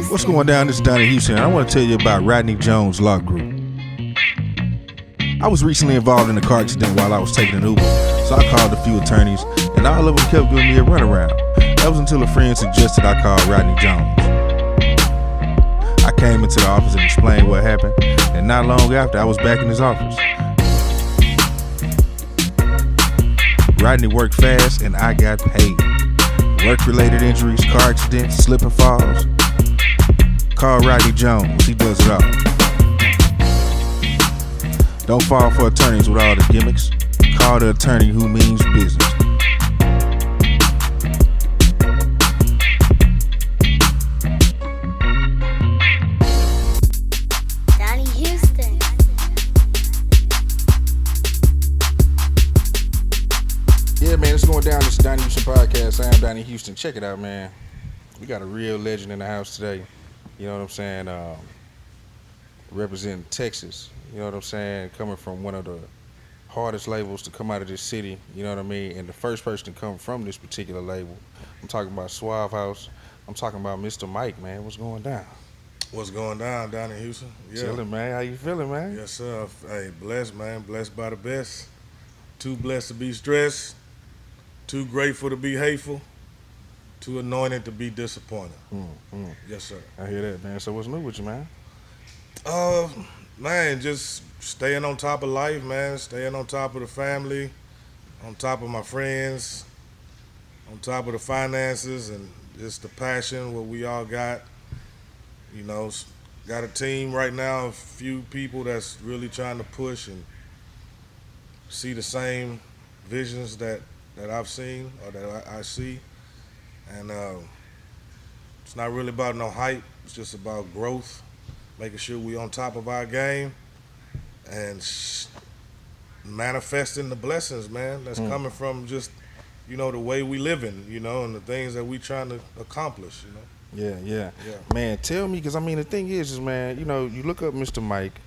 What's going down? This is Donnie Houston, and I want to tell you about Rodney Jones Law Group. I was recently involved in a car accident while I was taking an Uber, so I called a few attorneys, and all of them kept giving me a runaround. That was until a friend suggested I call Rodney Jones. I came into the office and explained what happened, and not long after, I was back in his office. Rodney worked fast, and I got paid. Work-related injuries, car accidents, slip and falls. Call Rodney Jones, he does it all. Don't fall for attorneys with all the gimmicks. Call the attorney who means business. Donnie Houston. Yeah, man, it's going down. This is Donnie Houston Podcast. I am Donnie Houston. Check it out, man. We got a real legend in the house today. You know what I'm saying? Representing Texas. You know what I'm saying? Coming from one of the hardest labels to come out of this city. You know what I mean? And the first person to come from this particular label. I'm talking about Suave House. I'm talking about Mr. Mike, man. What's going down? What's going down, Donnie Houston? Yeah. Chilling, man. How you feeling, man? Yes, sir. Hey, blessed, man. Blessed by the best. Too blessed to be stressed. Too grateful to be hateful. Too anointed to be disappointed. Yes, sir. I hear that, man. So what's new with you, man? Man, just staying on top of life, man. Staying on top of the family, on top of my friends, on top of the finances, and just the passion, what we all got. You know, got a team right now, a few people that's really trying to push and see the same visions that I've seen or that I see. And it's not really about no hype. It's just about growth, making sure we on top of our game and manifesting the blessings, man, that's coming from just, you know, the way we living, you know, and the things that we trying to accomplish, you know. Yeah. Man, tell me, because I mean, the thing is, man, you know, you look up Mr. Mike,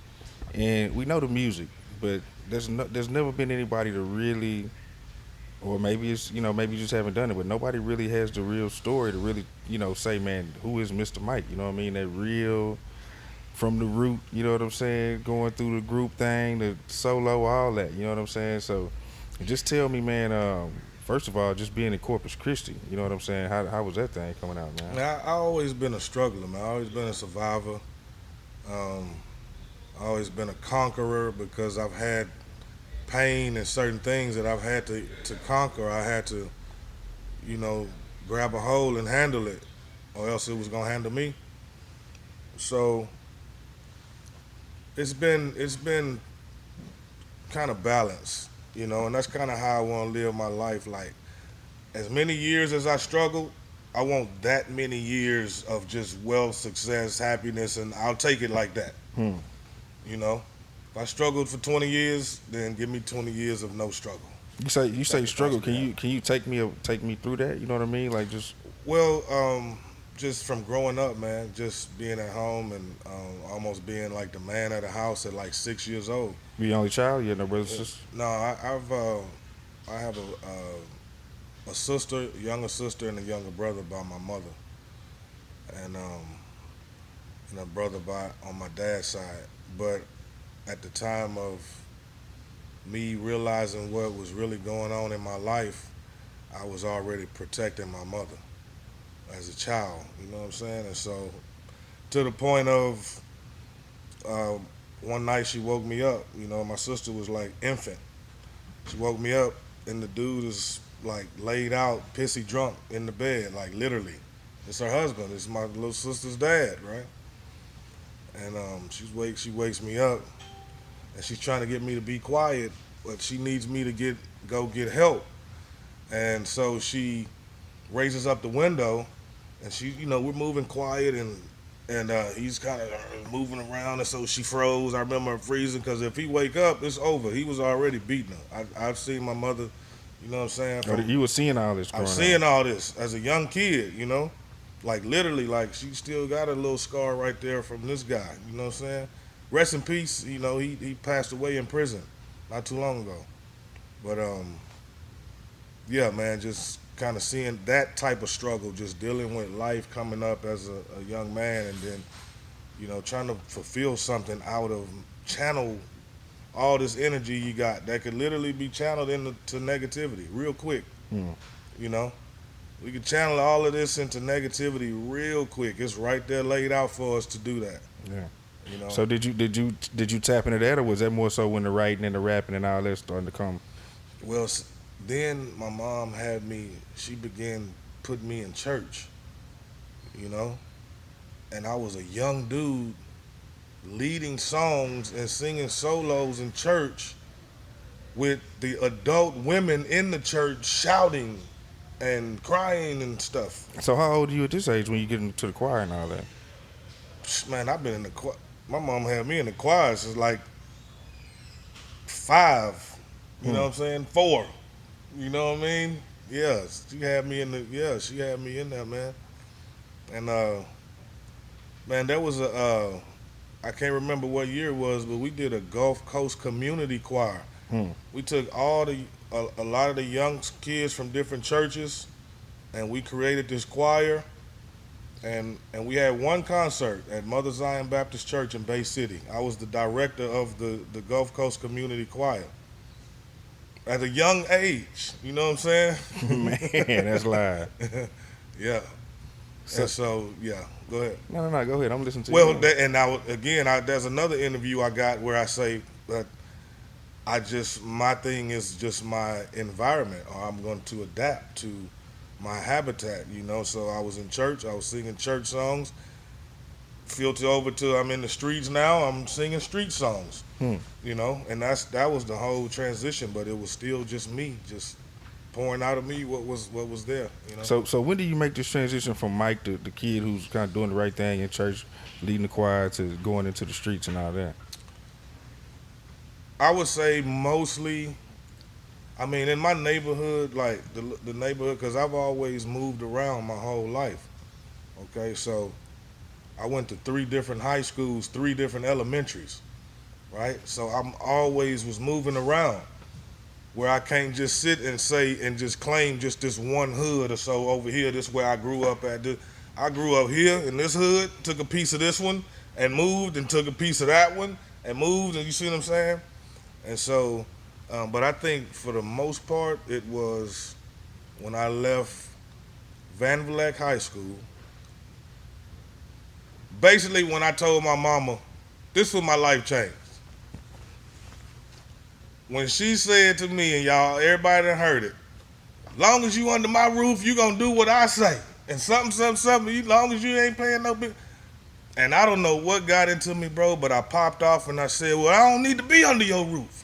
and we know the music, but there's never been anybody to really, or maybe it's, you know, maybe you just haven't done it, but nobody really has the real story to really, you know, say, man, who is Mr. Mike? You know what I mean? That real, from the root, you know what I'm saying? Going through the group thing, the solo, all that, you know what I'm saying? So just tell me, man, first of all, just being in Corpus Christi, you know what I'm saying? How was that thing coming out, man? Now, I always been a struggler, man. I always been a survivor. I always been a conqueror because I've had pain and certain things that I've had to conquer. I had to, you know, grab a hold and handle it, or else it was gonna handle me. So it's been kind of balanced, you know, and that's kind of how I want to live my life. Like, as many years as I struggled, I want that many years of just wealth, success, happiness, and I'll take it like that. You know, if I struggled for 20 years, then give me 20 years of no struggle. You say struggle. Can you take me through that? You know what I mean? Like just. Well, just from growing up, man, just being at home and almost being like the man of the house at like 6 years old. You the only child? You had no brothers and sisters? No, I have a sister, a younger sister, and a younger brother by my mother, and a brother on my dad's side. But at the time of me realizing what was really going on in my life, I was already protecting my mother as a child, you know what I'm saying? And so, to the point of one night she woke me up, you know, my sister was like infant. She woke me up and the dude is like laid out, pissy drunk in the bed, like literally. It's her husband, it's my little sister's dad, right? And she wakes me up and she's trying to get me to be quiet, but she needs me to go get help. And so she raises up the window, and she, you know, we're moving quiet, and he's kind of moving around, and so she froze. I remember her freezing, because if he wake up, it's over. He was already beating her. I've seen my mother, you know what I'm saying? You were seeing all this growing I'm seeing all this as a young kid, you know? Like, literally, like, she still got a little scar right there from this guy, you know what I'm saying? Rest in peace, you know, he passed away in prison not too long ago. But, yeah, man, just kind of seeing that type of struggle, just dealing with life coming up as a young man, and then trying to fulfill something out of channel all this energy you got that could literally be channeled into negativity real quick. Mm. You know, we could channel all of this into negativity real quick. It's right there laid out for us to do that. Yeah. You know. So did you tap into that, or was that more so when the writing and the rapping and all that starting to come? Well, then my mom had me. She began putting me in church. You know, and I was a young dude leading songs and singing solos in church with the adult women in the church shouting and crying and stuff. So how old are you at this age when you get into the choir and all that? Man, I've been in the choir. My mom had me in the choir since like 5. You know what I'm saying? 4. You know what I mean? Yeah, she had me in there, man. And man, there was I can't remember what year it was, but we did a Gulf Coast community choir. We took a lot of the young kids from different churches, and we created this choir, and we had one concert at Mother Zion Baptist Church in Bay City. I was the director of the Gulf Coast community choir at a young age. You know what I'm saying? Man, that's live. Yeah. So yeah, go ahead. No, go ahead. I'm listening to Well, you. there's another interview I got where I say that my thing is just my environment, or I'm going to adapt to my habitat, So I was in church, I was singing church songs, filter over to I'm in the streets now, I'm singing street songs, and that was the whole transition, but it was still just me, just pouring out of me what was there, So when do you make this transition from Mike, the kid who's kind of doing the right thing in church, leading the choir, to going into the streets and all that? I would say mostly, in my neighborhood, like the neighborhood, because I've always moved around my whole life. Okay, so I went to 3 different high schools, 3 different elementaries, right? So I'm always was moving around, where I can't just sit and say and just claim just this one hood or so over here. This is where I grew up at. I grew up here in this hood, took a piece of this one, and moved and took a piece of that one, and moved, and you see what I'm saying? And so, but I think for the most part, it was when I left Van Vleck High School. Basically, when I told my mama, this was my life changed. When she said to me, and y'all, everybody done heard it, long as you under my roof, you gonna do what I say. And something, long as you ain't paying no bill. And I don't know what got into me, bro, but I popped off and I said, well, I don't need to be under your roof.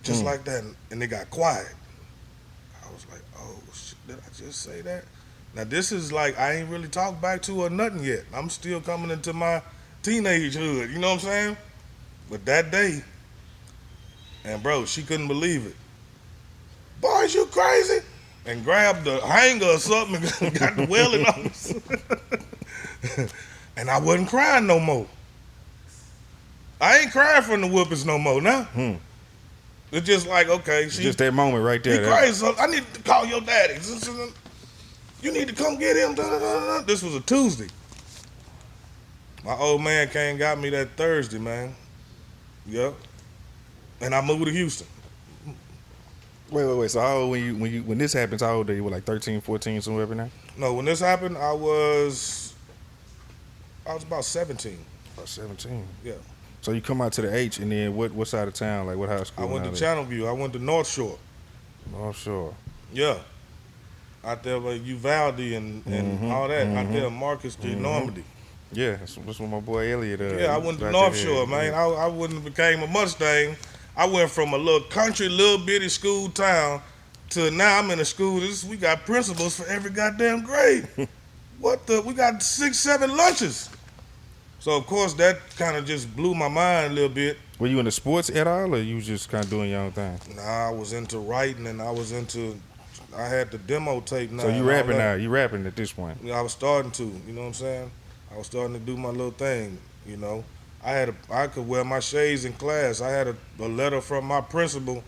Just like that, and it got quiet. I was like, oh, shit, did I just say that? Now, this is like, I ain't really talked back to her nothing yet. I'm still coming into my teenagehood, you know what I'm saying? But that day, and bro, she couldn't believe it. Boy, is you crazy? And grabbed the hanger or something and got the welling on us. And I wasn't crying no more. I ain't crying from the whoopings no more now. It's just like, okay. Just that moment right there. He crazy, so I need to call your daddy. You need to come get him. This was a Tuesday. My old man came and got me that Thursday, man. Yep. And I moved to Houston. Wait. So how old when this happens, how old are you? What, like 13, 14, somewhere now? No, when this happened, I was about 17. About 17. Yeah. So you come out to the H, and then what side of town? Like what high school? I went to Channelview. I went to North Shore. North Shore. Yeah. Out there like Uvalde and all that. Out there Market Street, Normandy. Yeah, that's what my boy Elliot. Yeah, I went to North Shore, man. Yeah. I wouldn't have became a Mustang. I went from a little country, little bitty school town to now I'm in a school. We got principals for every goddamn grade. We got 6, 7 lunches. So of course that kind of just blew my mind a little bit. Were you into sports at all, or you was just kind of doing your own thing? Nah, I was into writing, and I had the demo tape now. So you rapping now? You rapping at this point? I was starting to, you know what I'm saying? I was starting to do my little thing, you know. I could wear my shades in class. I had a letter from my principal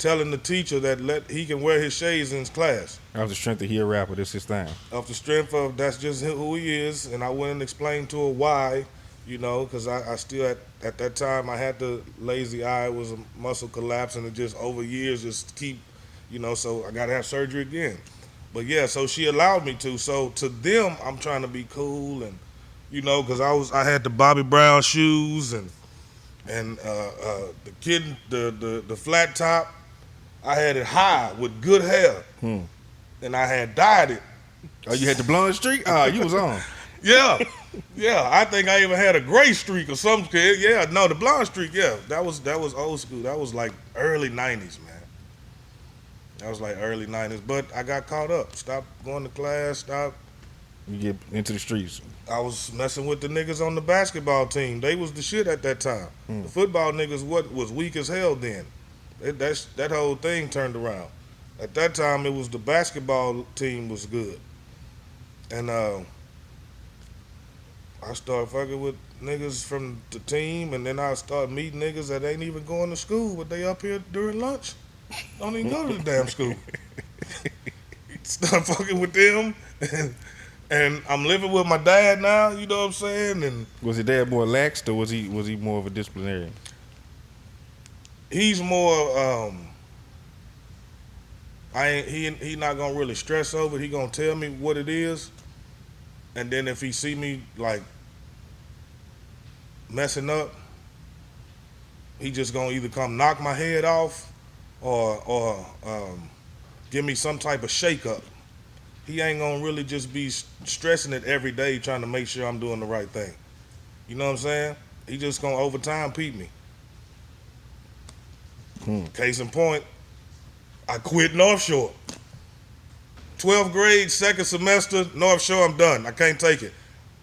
telling the teacher that he can wear his shades in his class. Off the strength of he a rapper, this his thing. Off the strength of that's just who he is, and I went and explained to her why, because I still at that time I had the lazy eye, it was a muscle collapse, and it just over years just keep, so I got to have surgery again. But yeah, so she allowed me to. So to them, I'm trying to be cool and, because I had the Bobby Brown shoes and the kid the flat top. I had it high with good hair, and I had dyed it. Oh, you had the blonde streak? Oh, you was on. Yeah. I think I even had a gray streak or some kid. Yeah, no, the blonde streak. Yeah, that was old school. That was like early '90s, man. That was like early '90s. But I got caught up. Stopped going to class. Stopped. You get into the streets. I was messing with the niggas on the basketball team. They was the shit at that time. The football niggas was weak as hell then. That whole thing turned around. At that time, it was the basketball team was good. And I started fucking with niggas from the team, and then I started meeting niggas that ain't even going to school, but they up here during lunch. Don't even go to the damn school. Start fucking with them, and I'm living with my dad now. You know what I'm saying? And was your dad more laxed, or was he more of a disciplinarian? he's more. He not gonna really stress over it. He gonna tell me what it is, and then if he see me like messing up, he just gonna either come knock my head off or give me some type of shake up. He ain't gonna really just be stressing it every day trying to make sure I'm doing the right thing. You know what I'm saying? He just gonna over time peep me. Case in point, I quit North Shore. 12th grade, second semester, North Shore, I'm done. I can't take it.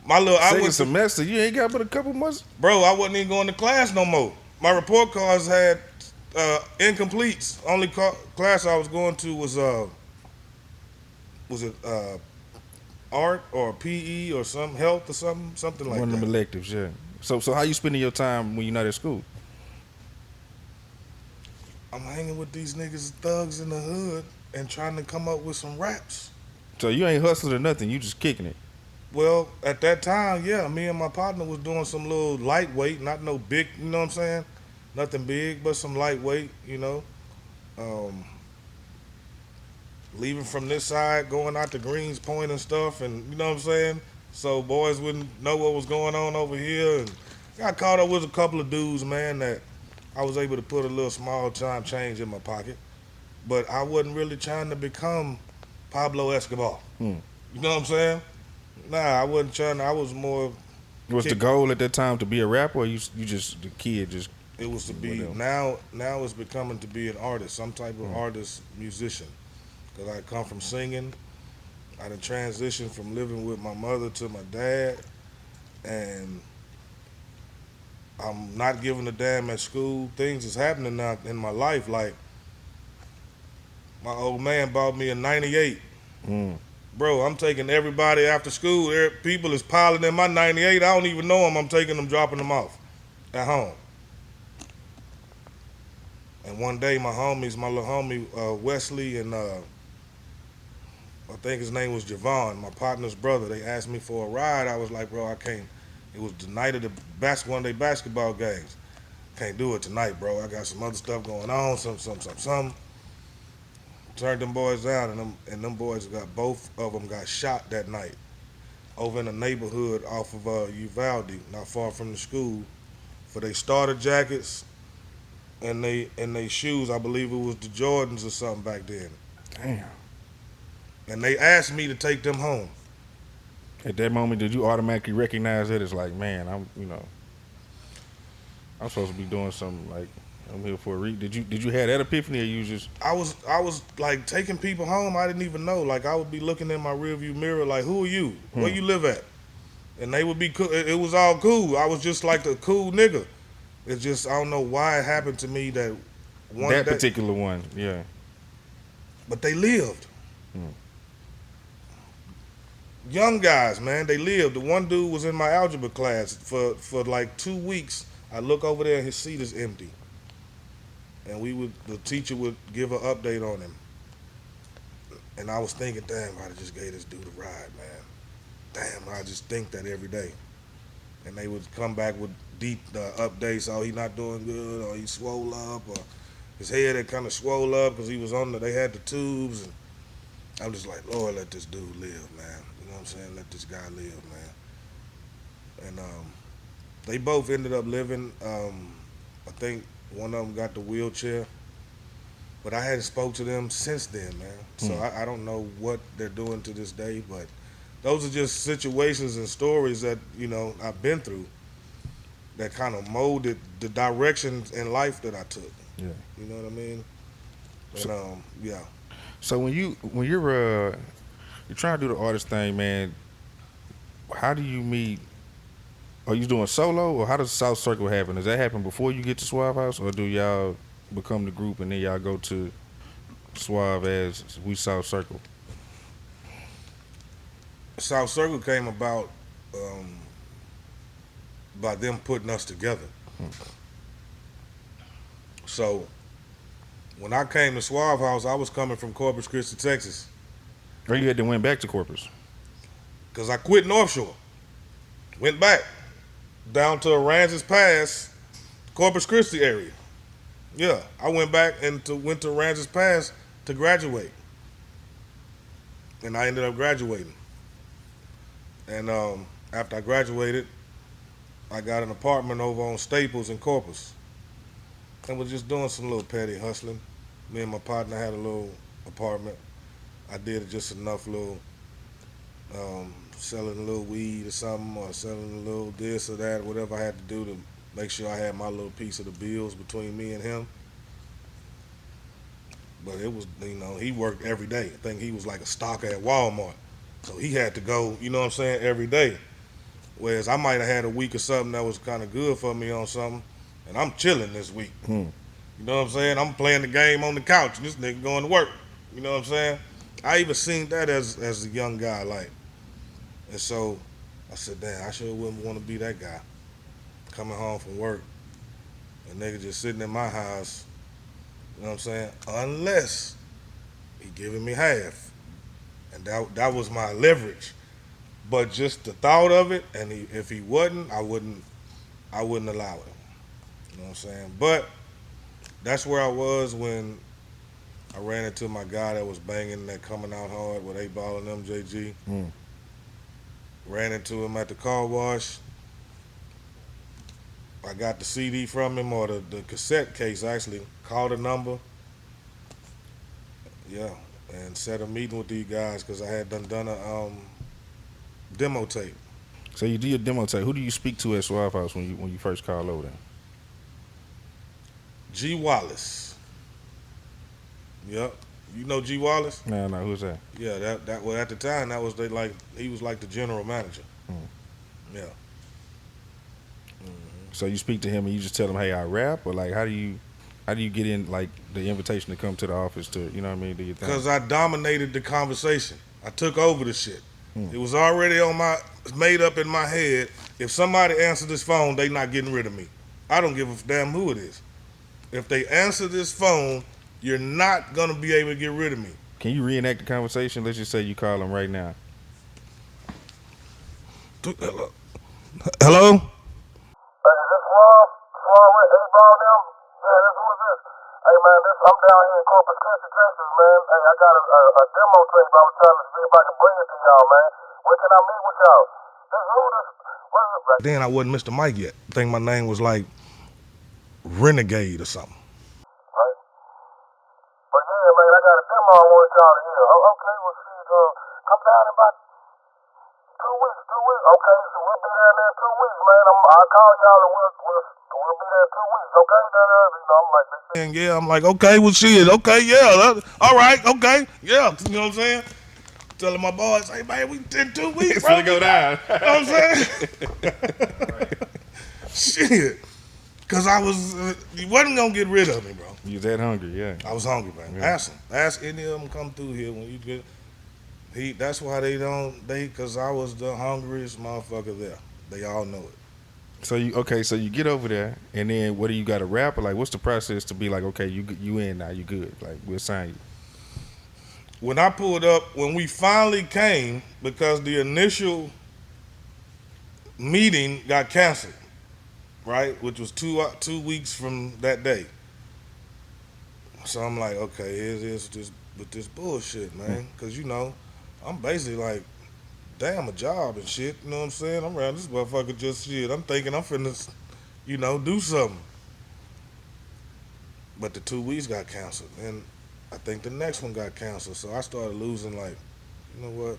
Second semester, you ain't got but a couple months? Bro, I wasn't even going to class no more. My report cards had incompletes. Only class I was going to was it art or PE or some health or something like that. One of them electives, yeah. So how you spending your time when you're not at school? I'm hanging with these niggas thugs in the hood and trying to come up with some raps. So you ain't hustling or nothing, you just kicking it. Well, at that time, yeah, me and my partner was doing some little lightweight, not no big, you know what I'm saying? Nothing big, but some lightweight, leaving from this side, going out to Greens Point and stuff, and you know what I'm saying? So boys wouldn't know what was going on over here, and got caught up with a couple of dudes, man, that I was able to put a little small time change in my pocket, but I wasn't really trying to become Pablo Escobar. You know what I'm saying? Nah, I wasn't trying. I was more. Was the goal at that time to be a rapper, or you just the kid just? It was to be. Now it's becoming to be an artist, some type of artist, musician. Because I come from singing. I done transitioned from living with my mother to my dad, and I'm not giving a damn at school. Things is happening now in my life. Like, my old man bought me a 98. Bro, I'm taking everybody after school. People is piling in my 98. I don't even know them. I'm taking them, dropping them off at home. And one day, my little homie, Wesley, and I think his name was Javon, my partner's brother, they asked me for a ride. I was like, bro, I can't. It was the night of the one of their basketball games. Can't do it tonight, bro. I got some other stuff going on, some. Turned them boys out, and them boys both of them got shot that night over in the neighborhood off of Uvalde, not far from the school, for their starter jackets and they shoes. I believe it was the Jordans or something back then. Damn. And they asked me to take them home. At that moment, did you automatically recognize it as like, man, I'm supposed to be doing something, like I'm here for a read. Did you have that epiphany, or you just? I was like taking people home. I didn't even know. Like, I would be looking in my rearview mirror, like, who are you? Where you live at? And they would be cool. It was all cool. I was just like a cool nigga. It's just, I don't know why it happened to me that one that day, particular one, yeah. But they lived. Young guys, man, they lived. The one dude was in my algebra class for like 2 weeks. I look over there and his seat is empty. and the teacher would give an update on him. And I was thinking, damn, I just gave this dude a ride, man. Damn, I just think that every day. And they would come back with deep updates. Oh, he not doing good, or he swole up, or his head had kind of swole up because he was they had the tubes. And I'm just like, Lord, let this dude live, man. You know what I'm saying? Let this guy live, man. And they both ended up living. I think one of them got the wheelchair, but I hadn't spoke to them since then, man. So I don't know what they're doing to this day, but those are just situations and stories that, I've been through that kind of molded the direction in life that I took. Yeah. You know what I mean? And, So, yeah. so when you're trying to do the artist thing, man, how do you meet? Are you doing solo, or how does South Circle happen? Does that happen before you get to Suave House, or do y'all become the group and then y'all go to Suave as we South Circle? South Circle came about by them putting us together. So when I came to Suave House, I was coming from Corpus Christi, Texas. Or you had to went back to Corpus? Because I quit North Shore. Went back down to Aransas Pass, Corpus Christi area. Yeah, I went back and went to Aransas Pass to graduate. And I ended up graduating. And after I graduated, I got an apartment over on Staples in Corpus. And was just doing some little petty hustling. Me and my partner had a little apartment. I did just enough little selling a little weed or something, or selling a little this or that, whatever I had to do to make sure I had my little piece of the bills between me and him. But it was, he worked every day. I think he was like a stocker at Walmart. So he had to go, every day. Whereas I might have had a week or something that was kind of good for me on something, and I'm chilling this week. You know what I'm saying? I'm playing the game on the couch, and this nigga going to work. You know what I'm saying? I even seen that as a young guy, like. And so I said, damn, I sure wouldn't want to be that guy. Coming home from work, and nigga just sitting in my house, you know what I'm saying? Unless he giving me half. And that was my leverage. But just the thought of it, and if he wasn't, I wouldn't allow it. You know what I'm saying? But that's where I was when I ran into my guy that was banging that Coming Out Hard with 8 Ball and MJG. Ran into him at the car wash. I got the CD from him, or the cassette case actually. Called a number. Yeah, and set a meeting with these guys because I had done a demo tape. So you do your demo tape. Who do you speak to at Suave House when you first call over there? G. Wallace. Yep. You know G. Wallace? No, who's that? Yeah, that well at the time that was he was like the general manager. Yeah. So you speak to him and you just tell him, hey, I rap, or like how do you get in like the invitation to come to the office to, you know what I mean, do your thing? Because I dominated the conversation. I took over the shit. It was already made up in my head. If somebody answers this phone, they not getting rid of me. I don't give a damn who it is. If they answer this phone, you're not gonna be able to get rid of me. Can you reenact the conversation? Let's just say you call him right now. Hello? Hey, is this Suave? Suave with 8 Ball now? Yeah, who is this? Hey, man, I'm down here in Corpus Christi, Texas, man. Hey, I got a demo tape. I was trying to see if I can bring it to y'all, man. Where can I meet with y'all? This room is, what is it? Back then, I wasn't Mr. Mike yet. I think my name was like Renegade or something. Right? But yeah, man, I got a demo I want y'all to hear. Oh, okay, we'll see. Come down in about 2 weeks. Okay, so we'll be there in 2 weeks, man. I'll call y'all and we'll be there in 2 weeks, okay? I'm like, yeah, I'm like, okay, well, shit, okay, yeah, all right, okay, yeah, you know what I'm saying? Telling my boys, hey, man, we in 2 weeks, It's bro. gonna go down. You know what I'm saying? Shit. Because you wasn't going to get rid of me, bro. You was that hungry, yeah. I was hungry, man. Yeah. Ask any of them come through here when you get. That's why because I was the hungriest motherfucker there. They all know it. So you get over there, and then what do you got to rap? Or like, what's the process to be like, okay, you in now, you good, like we'll sign you. When I pulled up, when we finally came, because the initial meeting got canceled, right? Which was 2 weeks from that day. So I'm like, okay, here's this with this bullshit, man. Cause I'm basically like, damn, a job and shit. You know what I'm saying? I'm around this motherfucker just shit. I'm thinking I'm finna, do something. But the 2 weeks got canceled, and I think the next one got canceled. So I started losing, like, you know what?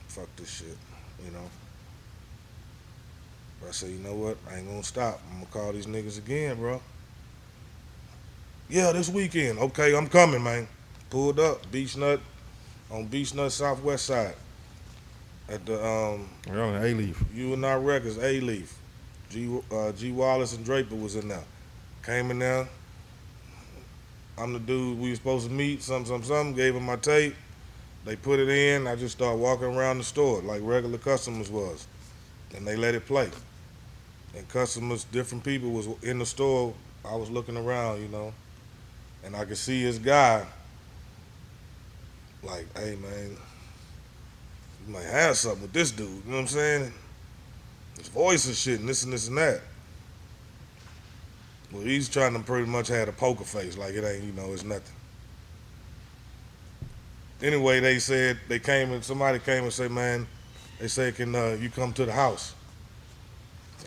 Fuck this shit, you know. But I said, you know what? I ain't gonna stop. I'm gonna call these niggas again, bro. Yeah, this weekend. Okay, I'm coming, man. Pulled up, Beach Nut, on Beach Nut Southwest side. At the You're on A leaf. U and R Records, A Leaf. G Wallace and Draper was in there. Came in there. I'm the dude we was supposed to meet, something, gave them my tape. They put it in. I just started walking around the store like regular customers was. And they let it play. And customers, different people was in the store. I was looking around, and I could see his guy like, hey, man, you might have something with this dude, you know what I'm saying? His voice and shit and this and this and that. Well, he's trying to pretty much have a poker face, like it ain't, it's nothing. Anyway, somebody came and said, man, they said, can you come to the house?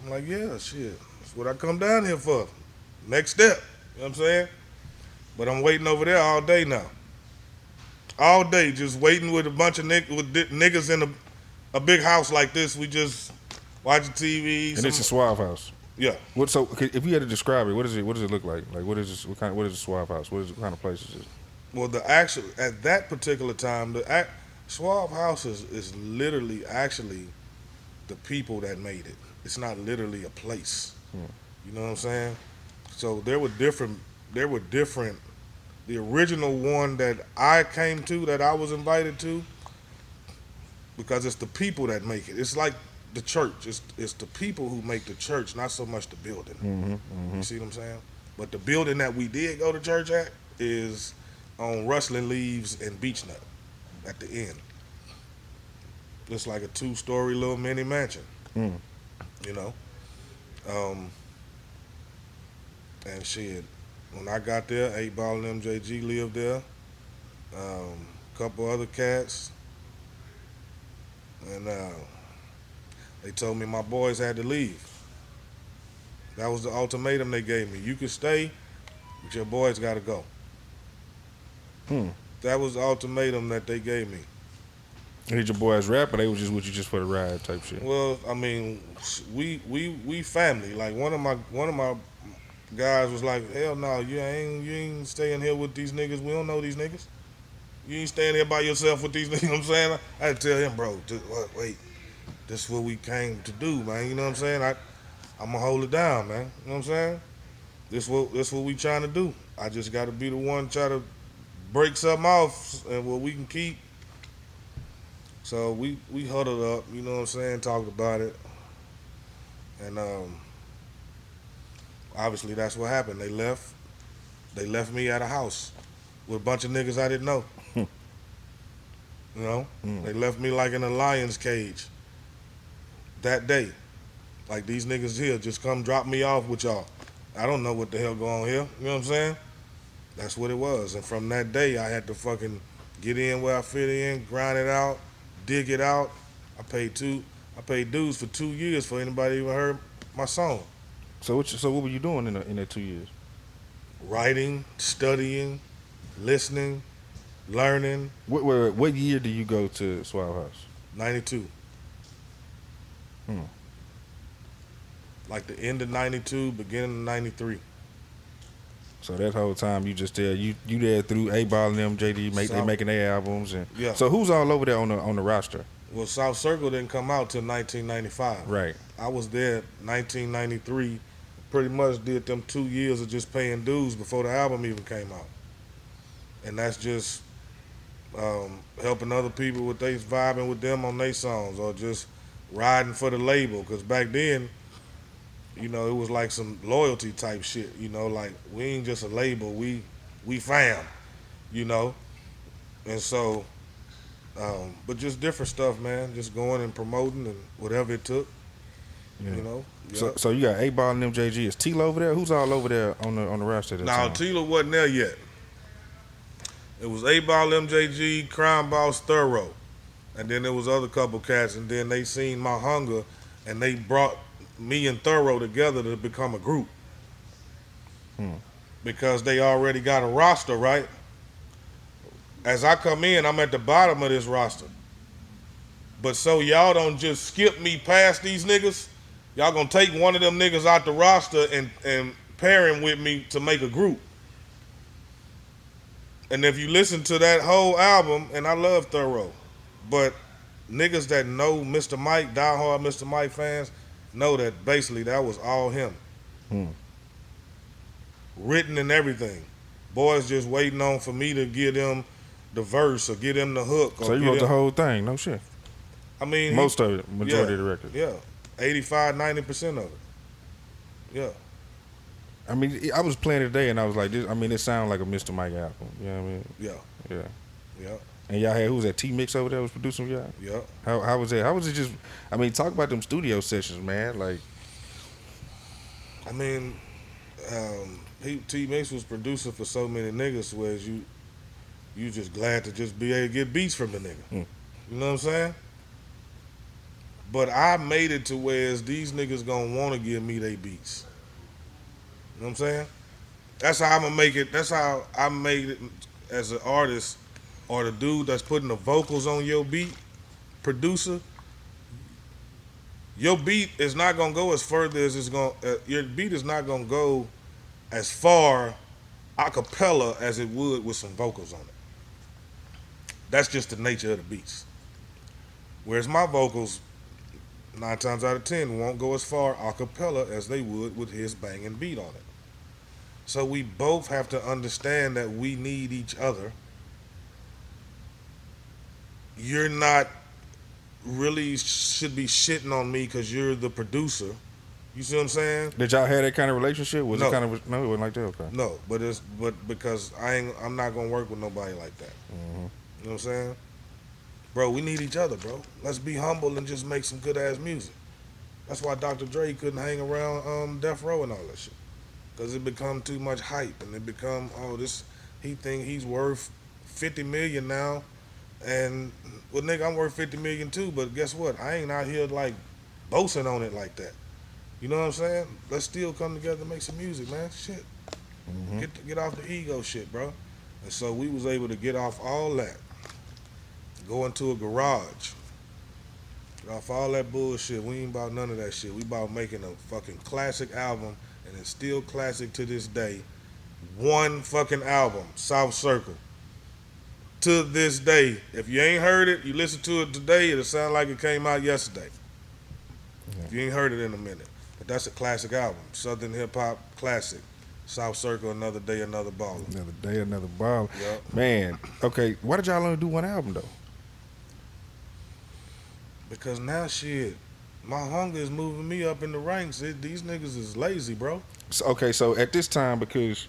I'm like, yeah, shit. That's what I come down here for. Next step, you know what I'm saying? But I'm waiting over there all day now. All day, just waiting with a bunch of niggas in a big house like this. We just watching TV. And this is Suave House. Yeah. So if you had to describe it, what does it look like? Like what is this? What is the Suave House? What kind of place is this? Well, at that particular time, Suave House is literally actually the people that made it. It's not literally a place. You know what I'm saying? So there were different. The original one that I came to, that I was invited to, because it's the people that make it. It's like the church. It's the people who make the church, not so much the building. You see what I'm saying? But the building that we did go to church at is on Rustling Leaves and Beach Nut at the end. It's like a 2-story little mini mansion. You know? And shit, when I got there, 8 Ball and MJG lived there. Couple other cats. And they told me my boys had to leave. That was the ultimatum they gave me. You could stay, but your boys got to go. That was the ultimatum that they gave me. Did your boys rap, or they was just with you just for the ride type shit? Well, I mean, we family. Like one of my guys was like, hell no, you ain't staying here with these niggas. We don't know these niggas. You ain't staying here by yourself with these niggas. You know what I'm saying? I had to tell him, bro, wait, this is what we came to do, man. You know what I'm saying? I'm gonna hold it down, man. You know what I'm saying? This what we trying to do. I just got to be the one to try to break something off and what we can keep. So we huddled up, you know what I'm saying, talked about it. And obviously that's what happened. They left. They left me at a house with a bunch of niggas I didn't know. You know? They left me like in a lion's cage that day. Like, these niggas here, just come drop me off with y'all. I don't know what the hell going on here. You know what I'm saying? That's what it was. And from that day, I had to fucking get in where I fit in, grind it out, dig it out. I paid dues for 2 years for anybody even heard my song. So what were you doing in that 2 years? Writing, studying, listening, learning. What year do you go to Suave House? 92. Like the end of 92, beginning of 93. So that whole time you just there, you there through 8 Ball and MJD, they making their albums, and yeah. So who's all over there on the roster? Well, South Circle didn't come out till 1995. Right. I was there 1993. Pretty much did them 2 years of just paying dues before the album even came out. And that's just helping other people with they vibing with them on their songs, or just riding for the label. Cause back then, it was like some loyalty type shit. Like we ain't just a label, we fam. You know, and so, but just different stuff, man. Just going and promoting and whatever it took. Yeah. You know. So you got 8 Ball and MJG. Is Tila over there? Who's all over there on the roster at that Now time? Tila wasn't there yet. It was 8 Ball, MJG, Crime Boss, Thorough, and then there was other couple cats, and then they seen my hunger, and they brought me and Thorough together to become a group. Because they already got a roster, right? As I come in, I'm at the bottom of this roster. But so y'all don't just skip me past these niggas. Y'all gonna take one of them niggas out the roster and pair him with me to make a group. And if you listen to that whole album, and I love Thorough, but niggas that know Mr. Mike, diehard Mr. Mike fans, know that basically that was all him. Written and everything. Boys just waiting on for me to give them the verse or give them the hook. So you wrote the whole thing? No shit. I mean, most of it, majority of the record. Yeah, 85, 90% of it. Yeah. I mean, I was playing it today, and I was like, this. I mean, it sounded like a Mr. Mike album. You know what I mean? Yeah. Yeah. And y'all had, who was that? T-Mix over there was producing y'all? Yeah. How was that? How was it just, I mean, talk about them studio sessions, man. Like, I mean, T-Mix was producer for so many niggas, whereas you just glad to just be able to get beats from the nigga. You know what I'm saying? But I made it to where these niggas gonna want to give me they beats. You know what I'm saying? That's how I'm gonna make it. That's how I made it as an artist or the dude that's putting the vocals on your beat, producer. Your beat is not gonna go as further as it's gonna. Your beat is not gonna go as far a cappella as it would with some vocals on it. That's just the nature of the beats. Whereas my vocals, 9 times out of 10, won't go as far a cappella as they would with his banging beat on it. So we both have to understand that we need each other. You're not really should be shitting on me because you're the producer. You see what I'm saying? did y'all have that kind of relationship? Was No. it kind of, no, it wasn't like that? Okay. No, but because I'm not gonna work with nobody like that. You know what I'm saying? Bro, we need each other, bro. Let's be humble and just make some good ass music. That's why Dr. Dre couldn't hang around Death Row and all that shit. Cause it become too much hype and it become, he think he's worth 50 million now. And well nigga, I'm worth 50 million too, but guess what? I ain't out here like boasting on it like that. You know what I'm saying? Let's still come together and make some music, man. Shit. Get off the ego shit, bro. And so we was able to get off all that. Go into a garage. Get off all that bullshit. We ain't about none of that shit. We about making a fucking classic album, and it's still classic to this day. One fucking album, South Circle. To this day, if you ain't heard it, you listen to it today, it'll sound like it came out yesterday. If you ain't heard it in a minute. But that's a classic album. Southern hip hop classic. South Circle, Another Day, Another Baller. Another day, another ball. Yep. Man, okay, why did y'all only do one album though? Because now shit, my hunger is moving me up in the ranks. These niggas is lazy, bro. So at this time, because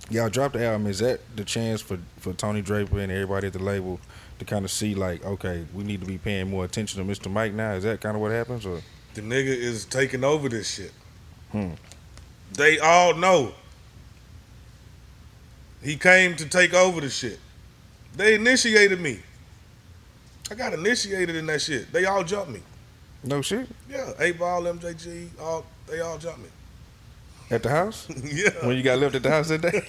y'all dropped the album, is that the chance for Tony Draper and everybody at the label to kind of see like, okay, we need to be paying more attention to Mr. Mike now? Is that kind of what happens? Or The nigga is taking over this shit. They all know. He came to take over the shit. They initiated me. I got initiated in that shit. They all jumped me. no shit? Yeah, 8 Ball, MJG, they all jumped me. At the house? Yeah. When you got left at the house that day?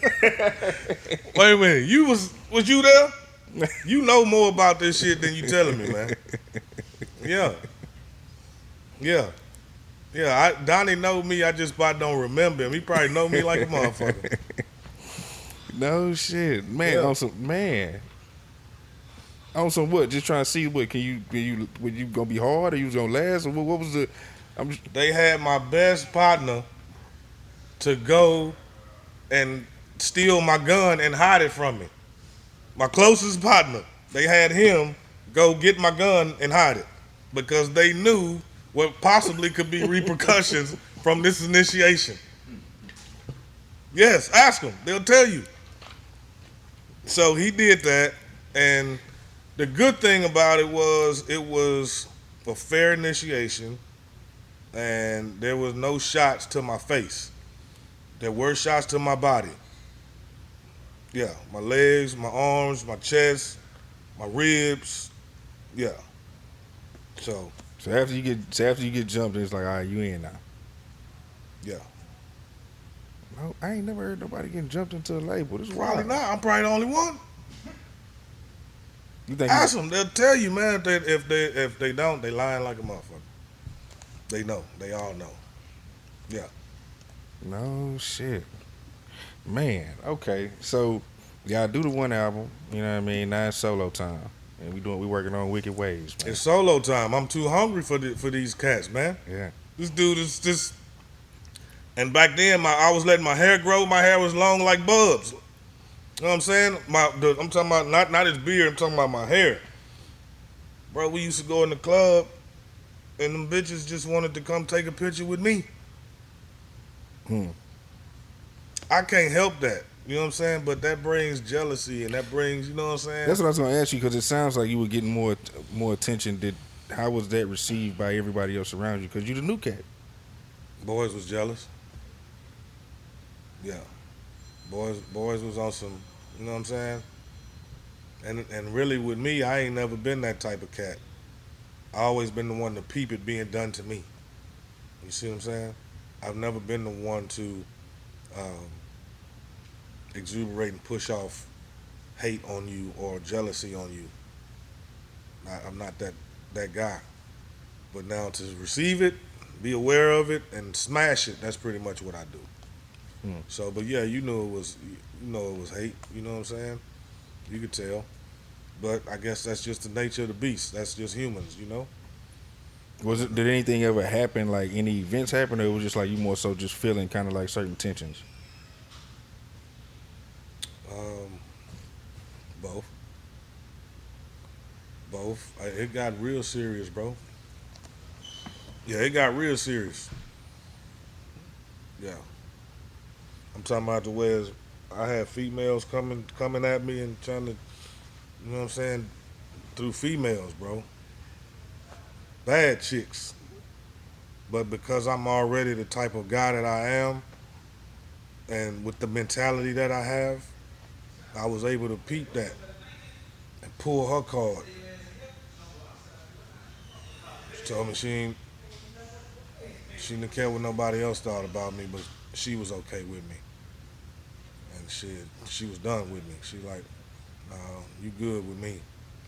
Wait a minute, was you there? You know more about this shit than you telling me, man. Yeah. Donnie know me. I just about don't remember him. He probably know me like a motherfucker. No shit, man. Yeah. On some what? Just trying to see what were you gonna be hard or you was gonna last or what was the? They had my best partner to go and steal my gun and hide it from me. My closest partner. They had him go get my gun and hide it. because they knew what possibly could be repercussions from this initiation. Yes, ask them. They'll tell you. So he did that, and the good thing about it was a fair initiation, and there was no shots to my face. There were shots to my body. Yeah, my legs, my arms, my chest, my ribs. Yeah. So So after you get jumped, it's like, all right, you in now. yeah. No, I ain't never heard nobody getting jumped into a label. This is Probably wild. not. I'm probably the only one. You think? Ask them. They'll tell you, man. If they don't, they lying like a motherfucker. They know. They all know. Yeah. No shit, man. Okay, so y'all do the one album. You know what I mean? Now it's solo time, and we working on Wicked Wayz, man. It's solo time. I'm too hungry for these cats, man. Yeah. This dude is just. And back then, I was letting my hair grow. My hair was long like Bubs. You know what I'm saying? I'm talking about not his beard. I'm talking about my hair. Bro, we used to go in the club, and them bitches just wanted to come take a picture with me. Hmm. I can't help that. You know what I'm saying? But that brings jealousy, and that brings, you know what I'm saying? That's what I was gonna ask you because it sounds like you were getting more attention. How was that received by everybody else around you? Because you the new cat. Boys was jealous. Yeah. Boys was on some, you know what I'm saying? And really with me, I ain't never been that type of cat. I always been the one to peep it being done to me. You see what I'm saying? I've never been the one to exuberate and push off hate on you or jealousy on you. I'm not that guy. But now to receive it, be aware of it, and smash it, that's pretty much what I do. So, but yeah, you knew it was hate. You know what I'm saying? You could tell. But I guess that's just the nature of the beast. That's just humans, you know? Did anything ever happen? Like any events happen, or it was just like you more so just feeling kind of like certain tensions? Both. Both. It got real serious, bro. Yeah, it got real serious. Yeah. I'm talking about the ways I had females coming at me and trying to, you know what I'm saying, through females, bro. Bad chicks. But because I'm already the type of guy that I am, and with the mentality that I have, I was able to peep that and pull her card. She told me she didn't care what nobody else thought about me, but she was okay with me. And she was done with me. She like, no, you good with me.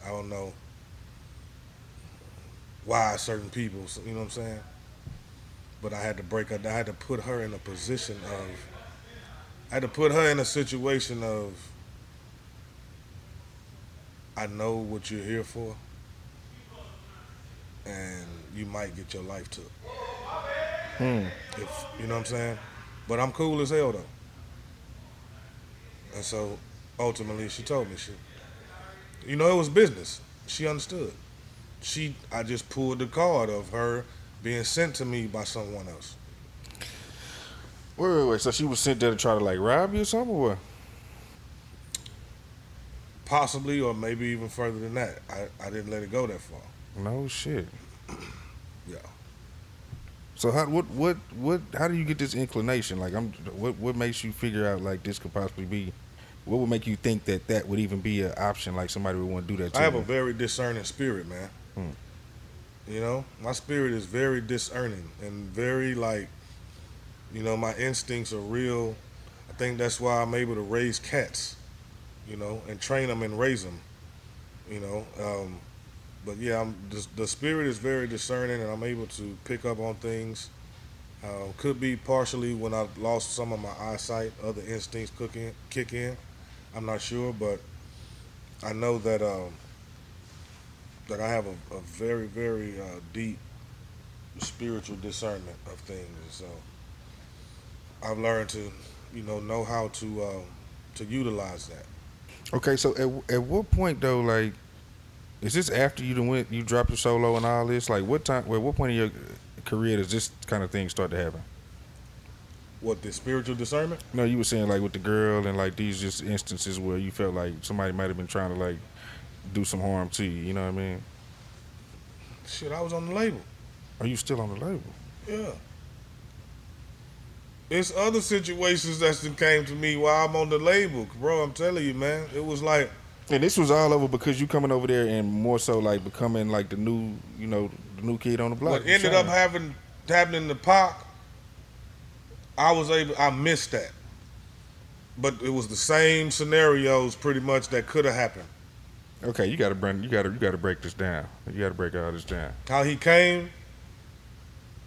I don't know why certain people, you know what I'm saying? But I had to break her. I had to put her in a position of, I had to put her in a situation of, I know what you're here for, and you might get your life took. If you know what I'm saying? But I'm cool as hell though. And so ultimately she told me it was business. She understood. I just pulled the card of her being sent to me by someone else. Wait. So she was sent there to try to like rob you or something, or what? Possibly, or maybe even further than that. I didn't let it go that far. No shit. Yeah. So how do you get this inclination? Like what makes you figure out like this could possibly be? What would make you think that would even be an option? Like somebody would want to do that to I have you? a very discerning spirit, man. You know, my spirit is very discerning and very like, my instincts are real. I think that's why I'm able to raise cats, and train them and raise them, you know. But yeah, the spirit is very discerning, and I'm able to pick up on things. Could be partially when I lost some of my eyesight, other instincts kick in. I'm not sure, but I know that I have a very, very deep spiritual discernment of things. And so I've learned to, know how to utilize that. Okay, so at what point though, like, Is this after you dropped your solo and all this? Like what time? What point in your career does this kind of thing start to happen? What, the spiritual discernment? No, you were saying like with the girl and like these just instances where you felt like somebody might have been trying to like do some harm to you. You know what I mean? Shit, I was on the label. Are you still on the label? Yeah. It's other situations that came to me while I'm on the label, bro. I'm telling you, man. It was like, And this was all over because you coming over there and more so like becoming like the new, the new kid on the block. what ended up happening in the Pac, I missed that. But it was the same scenarios pretty much that could have happened. Okay, you gotta break this down. You gotta break all this down. How he came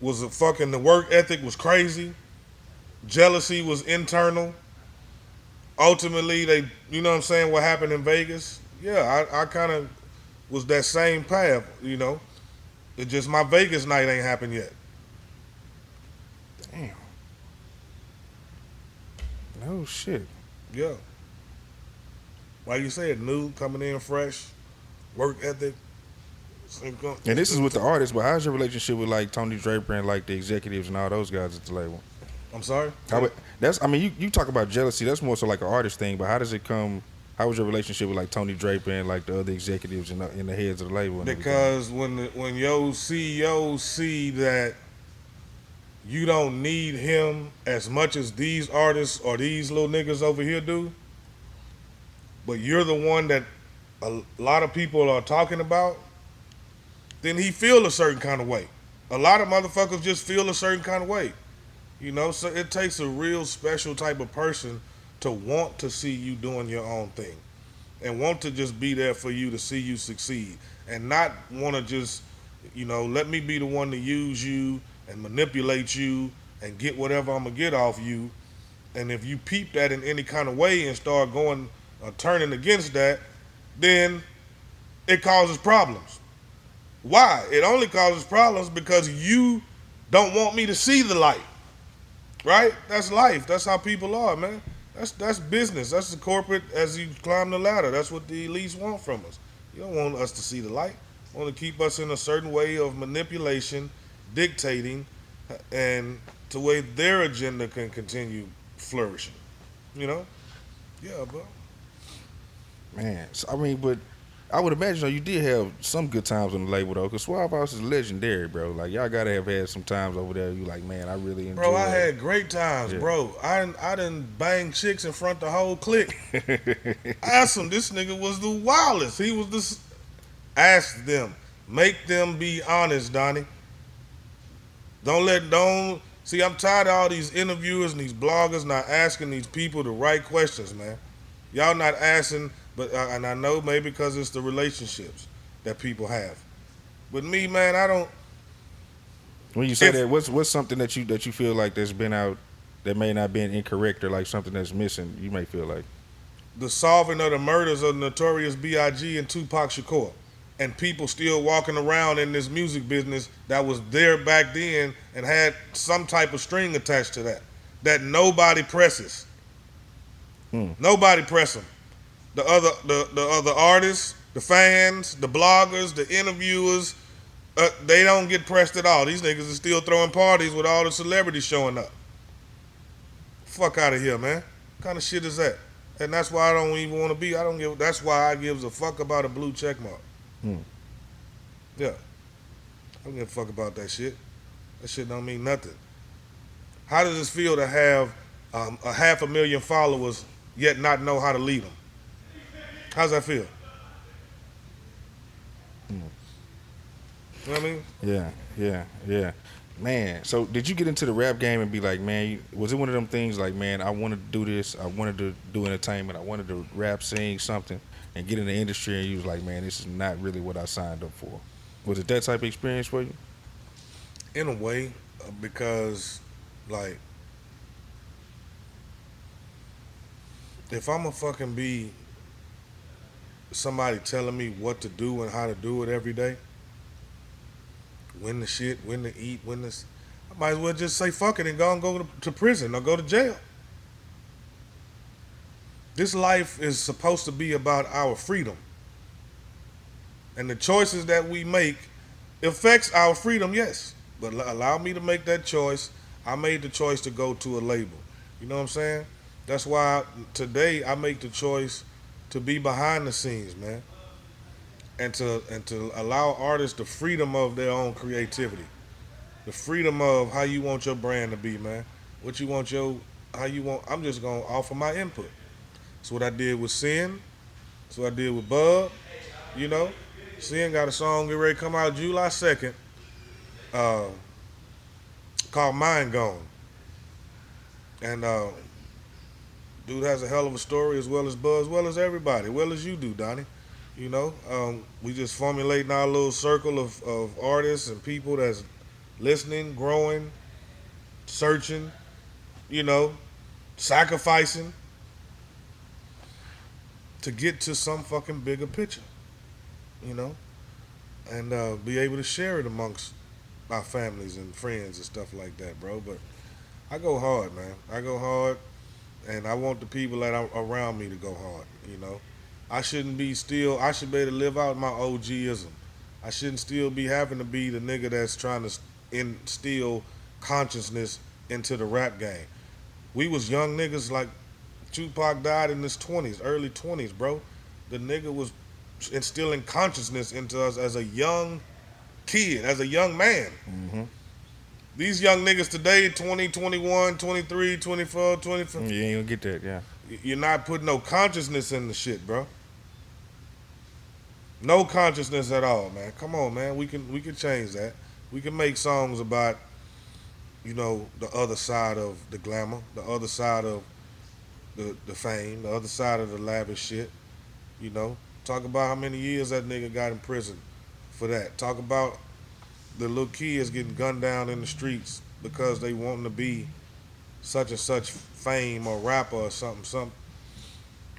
was the work ethic was crazy. Jealousy was internal. Ultimately, you know what I'm saying, what happened in Vegas? Yeah, I kind of was that same path, It just my Vegas night ain't happened yet. Damn. No shit. Yeah. Like you said, new, coming in fresh, work ethic. And this is with the artists, but how's your relationship with like Tony Draper and like the executives and all those guys at the label? I'm sorry? You talk about jealousy, that's more so like an artist thing, but how does it come? How was your relationship with like Tony Draper and like the other executives and the heads of the label? Because when your CEOs see that you don't need him as much as these artists or these little niggas over here do, but you're the one that a lot of people are talking about, then he feel a certain kind of way. A lot of motherfuckers just feel a certain kind of way. So it takes a real special type of person to want to see you doing your own thing and want to just be there for you to see you succeed and not want to just, let me be the one to use you and manipulate you and get whatever I'm going to get off you. And if you peep that in any kind of way and start going, turning against that, then it causes problems. Why? It only causes problems because you don't want me to see the light. Right? That's life. That's how people are, man. That's business. That's the corporate as you climb the ladder. That's what the elites want from us. You don't want us to see the light. You want to keep us in a certain way of manipulation, dictating, and to where their agenda can continue flourishing. Yeah, bro. Man, but I would imagine you did have some good times on the label though, because Suave House is legendary, bro. Like y'all gotta have had some times over there. You like, man, I really enjoyed. Bro, I had great times, bro. I done bang chicks in front of the whole clique. I asked him, this nigga was the wildest. He was this. Ask them, make them be honest, Donnie. Don't see. I'm tired of all these interviewers and these bloggers not asking these people the right questions, man. Y'all not asking. But and I know maybe because it's the relationships that people have. But me, man, I don't. When you say that, what's something that you feel like that's been out that may not been incorrect or like something that's missing? You may feel like the solving of the murders of Notorious B.I.G. and Tupac Shakur, and people still walking around in this music business that was there back then and had some type of string attached to that nobody presses. Nobody press them. The other artists, the fans, the bloggers, the interviewers, they don't get pressed at all. These niggas are still throwing parties with all the celebrities showing up. Fuck out of here, man. What kind of shit is that? And that's why I don't even want to be. That's why I gives a fuck about a blue check mark. Yeah. I don't give a fuck about that shit. That shit don't mean nothing. How does it feel to have a 500,000 followers yet not know how to lead them? How's that feel? You know what I mean? Yeah. Man, so did you get into the rap game and be like, man, was it one of them things like, man, I wanted to do this, I wanted to do entertainment, I wanted to rap, sing something, and get in the industry, and you was like, man, this is not really what I signed up for? Was it that type of experience for you? In a way, because, like, if I'm a fucking be somebody telling me what to do and how to do it every day, when to shit, when to eat, I might as well just say fuck it and go to prison or go to jail. This life is supposed to be about our freedom. And the choices that we make affects our freedom, yes. But allow me to make that choice. I made the choice to go to a label. You know what I'm saying? That's why today I make the choice to be behind the scenes, man. And to allow artists the freedom of their own creativity. The freedom of how you want your brand to be, man. What you want your how you want I'm just gonna offer my input. That's what I did with Sin. That's what I did with Bub. You know, Sin got a song get ready to come out July 2nd, uh, called Mind Gone. And dude has a hell of a story as well as Buzz, as well as everybody, as well as you do, Donnie. You know, we just formulating our little circle of artists and people that's listening, growing, searching, you know, sacrificing to get to some fucking bigger picture, you know, and be able to share it amongst our families and friends and stuff like that, bro. But I go hard, man. I go hard, and I want the people that are around me to go hard, you know. I shouldn't be still, I should be able to live out my OGism. I shouldn't still be having to be the nigga that's trying to instill consciousness into the rap game. We was young niggas like Tupac died in his 20s, early 20s, bro. The nigga was instilling consciousness into us as a young kid, as a young man. Mm-hmm. These young niggas today, 20, 21, 23, 24, 25. You ain't gonna get that, yeah. You're not putting no consciousness in the shit, bro. No consciousness at all, man. Come on, man. We can change that. We can make songs about, you know, the other side of the glamour, the other side of the fame, the other side of the lavish shit. You know, talk about how many years that nigga got in prison for that. Talk about the little kids getting gunned down in the streets because they wanting to be such and such fame or rapper or something.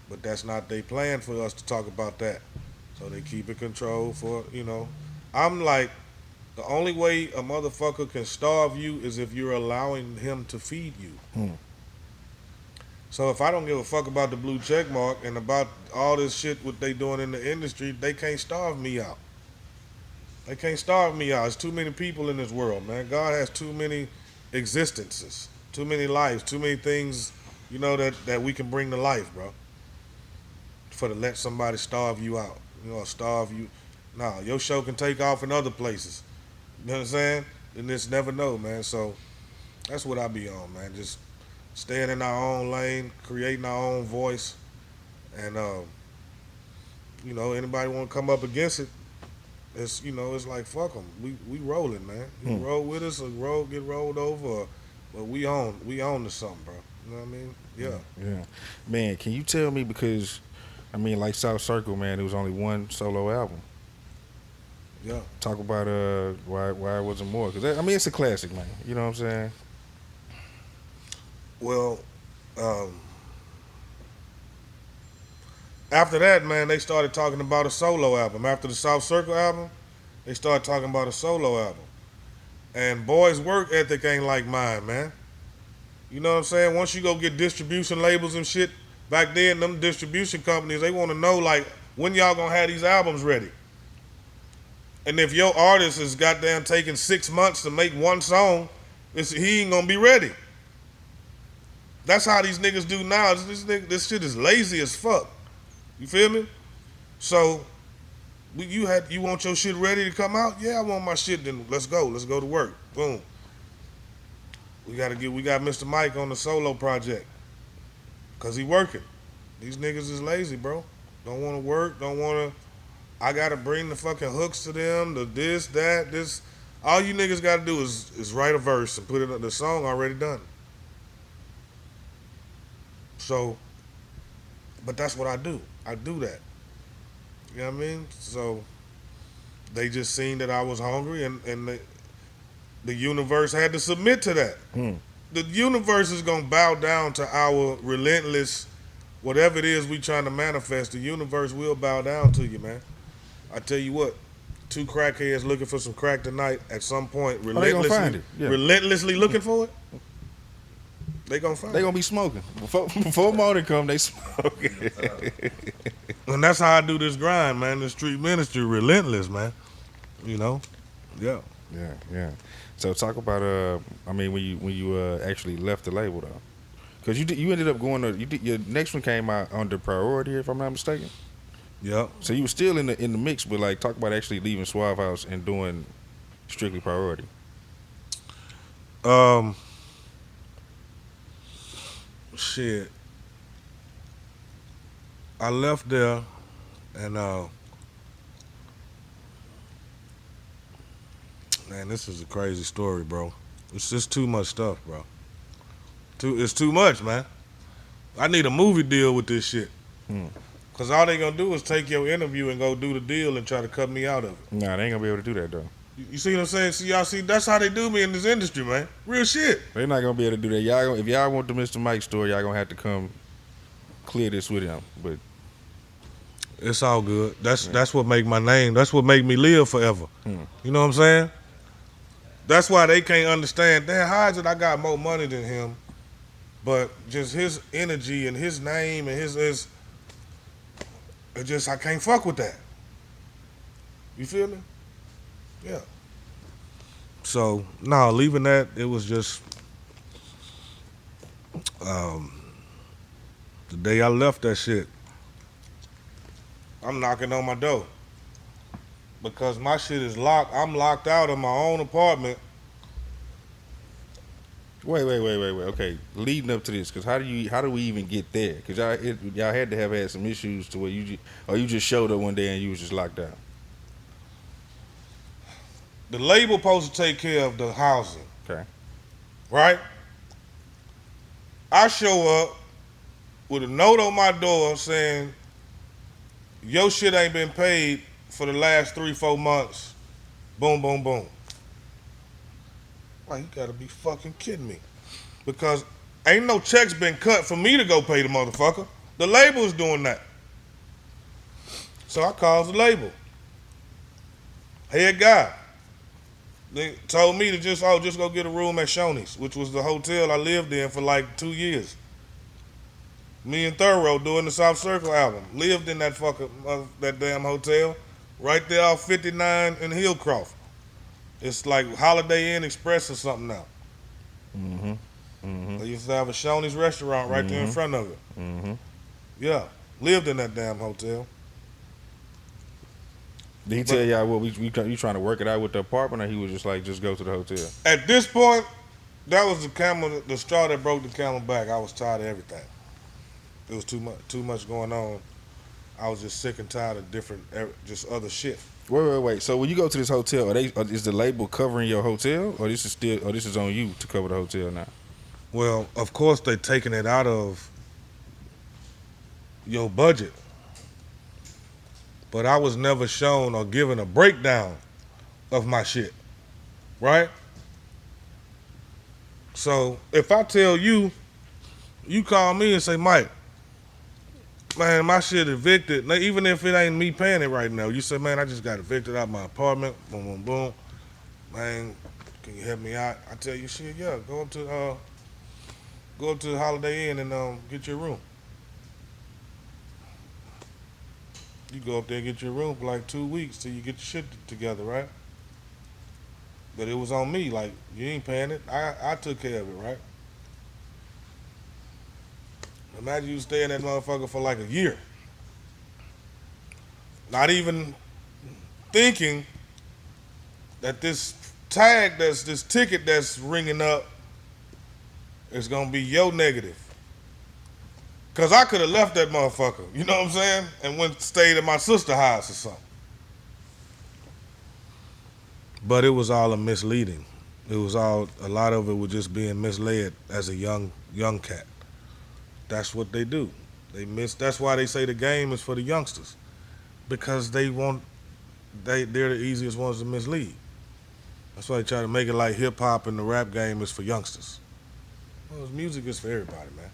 But that's not they plan for us to talk about that. So they keep it controlled for, you know. I'm like, the only way a motherfucker can starve you is if you're allowing him to feed you. So if I don't give a fuck about the blue check mark and about all this shit what they doing in the industry, they can't starve me out. They can't starve me out. There's too many people in this world, man. God has too many existences, too many lives, too many things, you know, that we can bring to life, bro. For to let somebody starve you out. You know, starve you. Nah, your show can take off in other places. You know what I'm saying? And just never know, man. So that's what I be on, man. Just staying in our own lane, creating our own voice. And, you know, anybody want to come up against it, it's, you know, it's like, fuck them. We rolling, man. You roll with us or get rolled over. But we on to something, bro. You know what I mean? Yeah. Yeah. Man, can you tell me, because, I mean, like South Circle, man, there was only one solo album. Yeah. Talk about why it wasn't more. Because, I mean, it's a classic, man. You know what I'm saying? Well, after that, man, they started talking about a solo album. After the South Circle album, they started talking about a solo album. And boys' work ethic ain't like mine, man. You know what I'm saying? Once you go get distribution labels and shit, back then, them distribution companies, they want to know, like, when y'all gonna have these albums ready? And if your artist is goddamn taking 6 months to make one song, he ain't gonna be ready. That's how these niggas do now. This shit is lazy as fuck. You feel me? So, you want your shit ready to come out? Yeah, I want my shit. Then let's go to work. Boom. We got Mr. Mike on the solo project, cause he working. These niggas is lazy, bro. Don't want to work. Don't want to. I gotta bring the fucking hooks to them. The this. All you niggas gotta do is write a verse and put it. The song already done. So, but that's what I do. I do that. You know what I mean? So, they just seen that I was hungry, and the universe had to submit to that. The universe is gonna bow down to our relentless, whatever it is we trying to manifest. The universe will bow down to you, man. I tell you what, two crackheads looking for some crack tonight. At some point, they gonna find it. Yeah. Relentlessly looking for it. They gonna find it. They gonna be smoking before morning come. They smoking. And that's how I do this grind, man. The street ministry, relentless, man. You know, yeah. Yeah, yeah. So talk about I mean, when you actually left the label though, because you ended up going to your next one came out under Priority, if I'm not mistaken. Yep. So you were still in the mix, but like talk about actually leaving Suave House and doing strictly Priority. Um, shit. I left there, and man, this is a crazy story, bro. It's just too much stuff, bro. It's too much, man. I need a movie deal with this shit. Hmm. Cause all they gonna do is take your interview and go do the deal and try to cut me out of it. Nah, they ain't gonna be able to do that though. You see what I'm saying? See, y'all see, that's how they do me in this industry, man. Real shit. They're not gonna be able to do that. If y'all want the Mr. Mike story, y'all gonna have to come clear this with him. But it's all good. That's what make my name. That's what make me live forever. You know what I'm saying? That's why they can't understand. Damn, how is it I got more money than him, but just his energy and his name and his it just I can't fuck with that. You feel me? Yeah. So no, leaving that, it was just the day I left that shit, I'm knocking on my door. Because my shit is locked. I'm locked out of my own apartment. wait. Okay, leading up to this, because how do we even get there? Because y'all had to have had some issues to where you just showed up one day and you was just locked out. The label supposed to take care of the housing. Okay. Right? I show up with a note on my door saying, your shit ain't been paid for the last 3-4 months. Boom, boom, boom. Like, you gotta be fucking kidding me. Because ain't no checks been cut for me to go pay the motherfucker. The label's doing that. So I called the label. Head guy. They told me to just go get a room at Shoney's, which was the hotel I lived in for like 2 years. Me and Thorough doing the South Circle album. Lived in that that damn hotel. Right there off 59 in Hillcroft. It's like Holiday Inn Express or something now. They used to have a Shoney's restaurant right there in front of it. Yeah. Lived in that damn hotel. Did he tell y'all what you trying to work it out with the apartment, or he was just like, just go to the hotel? At this point, that was the straw that broke the camel back. I was tired of everything. It was too much going on. I was just sick and tired of just other shit. Wait. So when you go to this hotel, is the label covering your hotel, or this is on you to cover the hotel now? Well, of course they're taking it out of your budget. But I was never shown or given a breakdown of my shit. Right? So if I tell you, you call me and say, Mike, man, my shit evicted. Now, even if it ain't me paying it right now, you say, man, I just got evicted out my apartment. Boom, boom, boom. Man, can you help me out? I tell you, shit, yeah. Go up to the Holiday Inn and get your room. You go up there and get your room for like 2 weeks till you get your shit together, right? But it was on me. Like, you ain't paying it. I took care of it, right? Imagine you stay in that motherfucker for like a year. Not even thinking that this ticket that's ringing up is gonna be your negative. Cause I could have left that motherfucker, you know what I'm saying? And went stayed at my sister's house or something. But it was all a misleading. A lot of it was just being misled as a young cat. That's what they do. That's why they say the game is for the youngsters. Because they're the easiest ones to mislead. That's why they try to make it like hip hop and the rap game is for youngsters. Well, music is for everybody, man.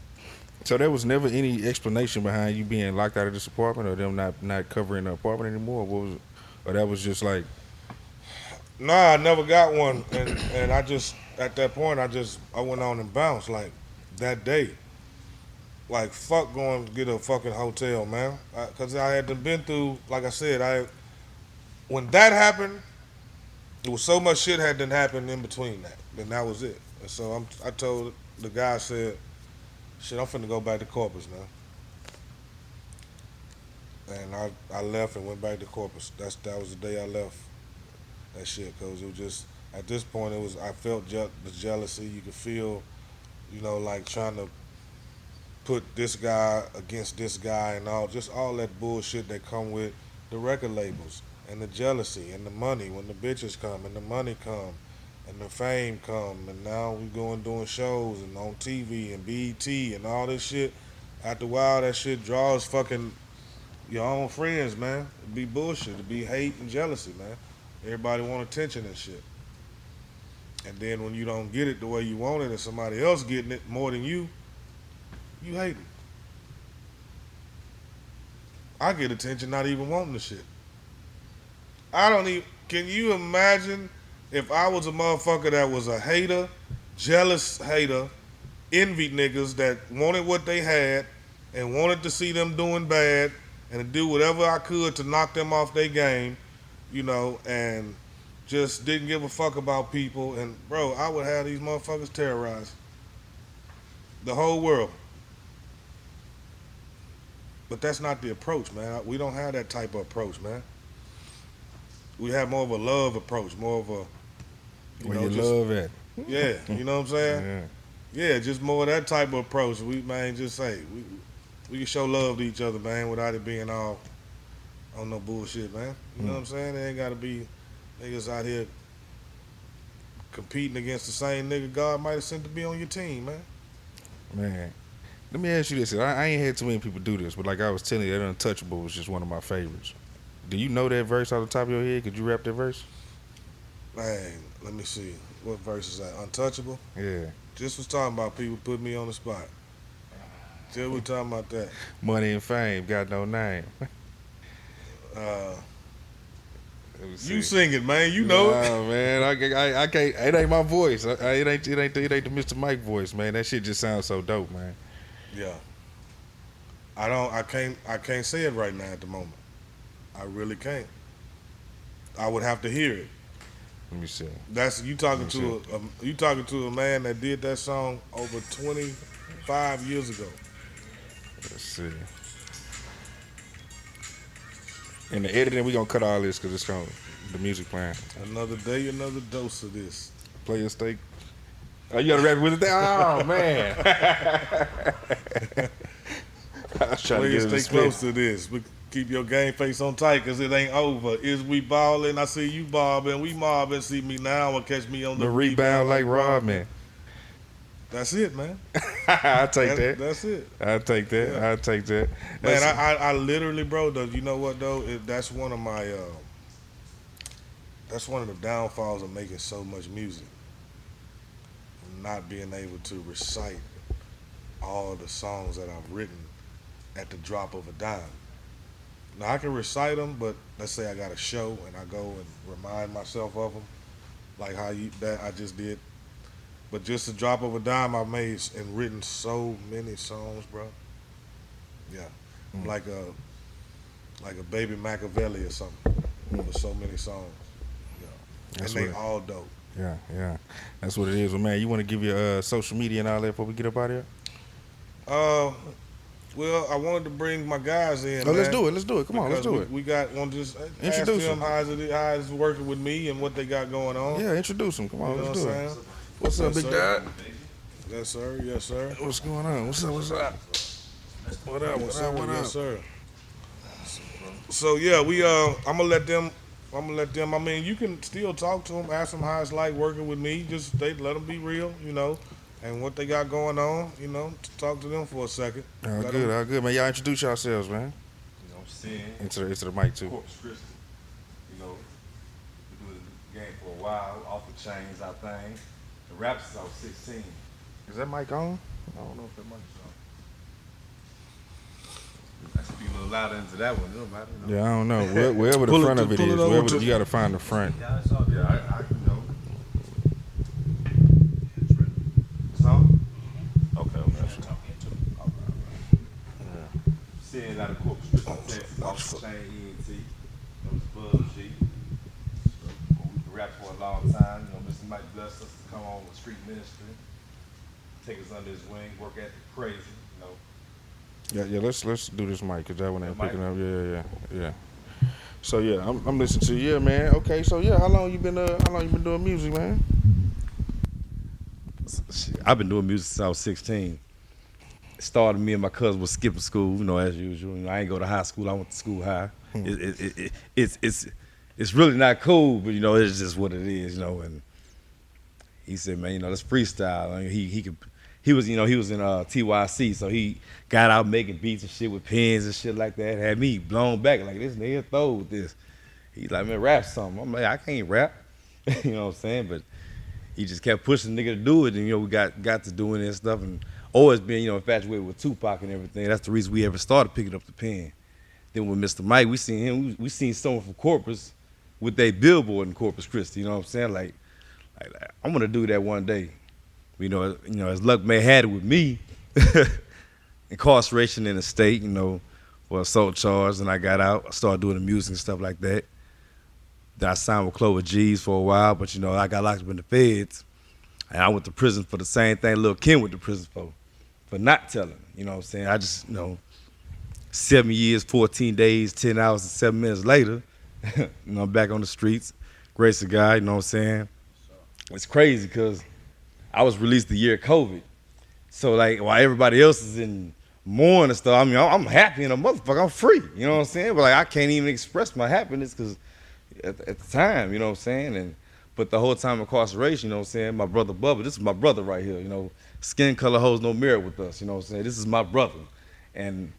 So there was never any explanation behind you being locked out of this apartment, or them not covering the apartment anymore? Or that was just like? Nah, I never got one, and I just at that point I went on and bounced like that day. like fuck going to get a fucking hotel, man. Cause I had been through, like I said, when that happened, there was so much shit had done happened in between that. Then that was it. And so I told the guy, I said, shit, I'm finna go back to Corpus now. And I left and went back to Corpus. That was the day I left that shit, cause it was just at this point I felt the jealousy. You could feel, like trying to put this guy against this guy and all that bullshit that come with the record labels and the jealousy and the money when the bitches come and the money come and the fame come and now we going doing shows and on TV and BET and all this shit. After a while, that shit draws fucking your own friends, man. It be bullshit. It be hate and jealousy, man. Everybody want attention and shit. And then when you don't get it the way you want it and somebody else getting it more than you hate it. I get attention not even wanting the shit. Can you imagine if I was a motherfucker that was a hater, jealous hater, envied niggas that wanted what they had and wanted to see them doing bad and to do whatever I could to knock them off their game, and just didn't give a fuck about people. And, bro, I would have these motherfuckers terrorized. The whole world. But that's not the approach, man. We don't have that type of approach, man. We have more of a love approach, more of a, Where you love at. Yeah, you know what I'm saying? Yeah, just more of that type of approach. We can show love to each other, man, without it being all on no bullshit, man. You know what I'm saying? There ain't got to be niggas out here competing against the same nigga God might have sent to be on your team, man. Man, let me ask you this. I ain't had too many people do this, but like I was telling you, that Untouchable was just one of my favorites. Do you know that verse off the top of your head? Could you rap that verse? Man, let me see. What verse is that? Untouchable? Yeah. Just was talking about people putting me on the spot. Still we talking about that. Money and fame, got no name. You sing it, man. You know it. Oh man, I can't. It ain't my voice. It ain't the Mr. Mike voice, man. That shit just sounds so dope, man. Yeah. I can't say it right now at the moment. I really can't. I would have to hear it. Let me see. That's you talking to a man that did that song over 25 years ago. Let's see. In the editing, we gonna cut all this because it's called the music playing. Another day, another dose of this. Play a steak. Oh, you gotta rap it with it? Oh man. I was trying Please to get stay close to this. But keep your game face on tight because it ain't over. Is we ballin'? I see you bobbing. We mobbing. See me now or catch me on the rebound like Rodman. That's it, man. I'll take that. That's it. I'll take that. Yeah. I'll take that. Man, I literally, bro, you know what, though? That's one of the downfalls of making so much music. Not being able to recite all the songs that I've written at the drop of a dime. Now, I can recite them, but let's say I got a show and I go and remind myself of them, like how I just did. But just a drop of a dime, I've made and written so many songs, bro. Yeah, like a Baby Machiavelli or something. With so many songs. Yeah, and they all dope. Yeah, that's what it is. Well, man, you want to give your social media and all that before we get up out of here? Well, I wanted to bring my guys in. Oh, let's do it. Come on, let's do it. We want to just introduce ask them them. how it's working with me and what they got going on. Yeah, introduce them. Come on, let's do it. What's up, big dad? Yes, sir. Yes, sir. What's going on? What's up? What up? Yes, sir. So yeah, I'm gonna let them. I mean, you can still talk to them, ask them how it's like working with me. Just let them be real, and what they got going on. Talk to them for a second. All good, man. Y'all introduce yourselves, man. You know what I'm saying? Into the mic too. Corpus Christi. Been doing the game for a while. Off the chains, I think. The rap since I was 16. Is that mic on? I don't know if that mic's on. I should be a little louder into that one. It don't matter. Yeah, I don't know. Wherever the front of it is, you got to find the front. Yeah, it's all good. I Song? Okay. Sin out of Corpus Christi, Texas, off the chain ENT. That was Bub G. We rapped for a long time. You know, Mr. Mike blessed us to come on with street ministry, take us under his wing, work ethic crazy. You know. Yeah. Let's do this mic, cause that one ain't The mic? picking up. Yeah. So yeah, I'm listening to you, yeah, man. Okay, so yeah, how long you been doing music, man? I've been doing music since I was 16. It started me and my cousin was skipping school, you know, as usual. You know, I ain't go to high school. I went to school high. It's really not cool, but you know, it's just what it is, you know. And he said, man, you know, let's freestyle. I mean, he was in TYC, so he got out making beats and shit with pens and shit like that. Had me blown back like this nigga throw with this. He's like, man, rap something. I'm like, I can't rap, you know what I'm saying? But he just kept pushing the nigga to do it, and you know, we got to doing this stuff, and always been, you know, infatuated with Tupac and everything. That's the reason we ever started picking up the pen. Then with Mr. Mike, we seen someone from Corpus with their billboard in Corpus Christi. You know what I'm saying? Like I'm gonna do that one day. You know, as luck may have it with me, incarceration in the state, you know, for assault charge, and I got out. I started doing the music and stuff like that. Then I signed with Clover G's for a while, but you know, I got locked up in the feds, and I went to prison for the same thing Lil' Kim went to prison for not telling. You know what I'm saying? I just, you know, 7 years, 14 days, 10 hours, and 7 minutes later, you know, I'm back on the streets. Grace of God, you know what I'm saying? It's crazy because I was released the year of COVID. So, like, while everybody else is in mourning and stuff, I mean, I'm happy in a motherfucker. I'm free, you know what I'm saying? But, like, I can't even express my happiness because at the time, you know what I'm saying? But the whole time of incarceration, you know what I'm saying? My brother Bubba, this is my brother right here, you know? Skin color holds no merit with us, you know what I'm saying? This is my brother. And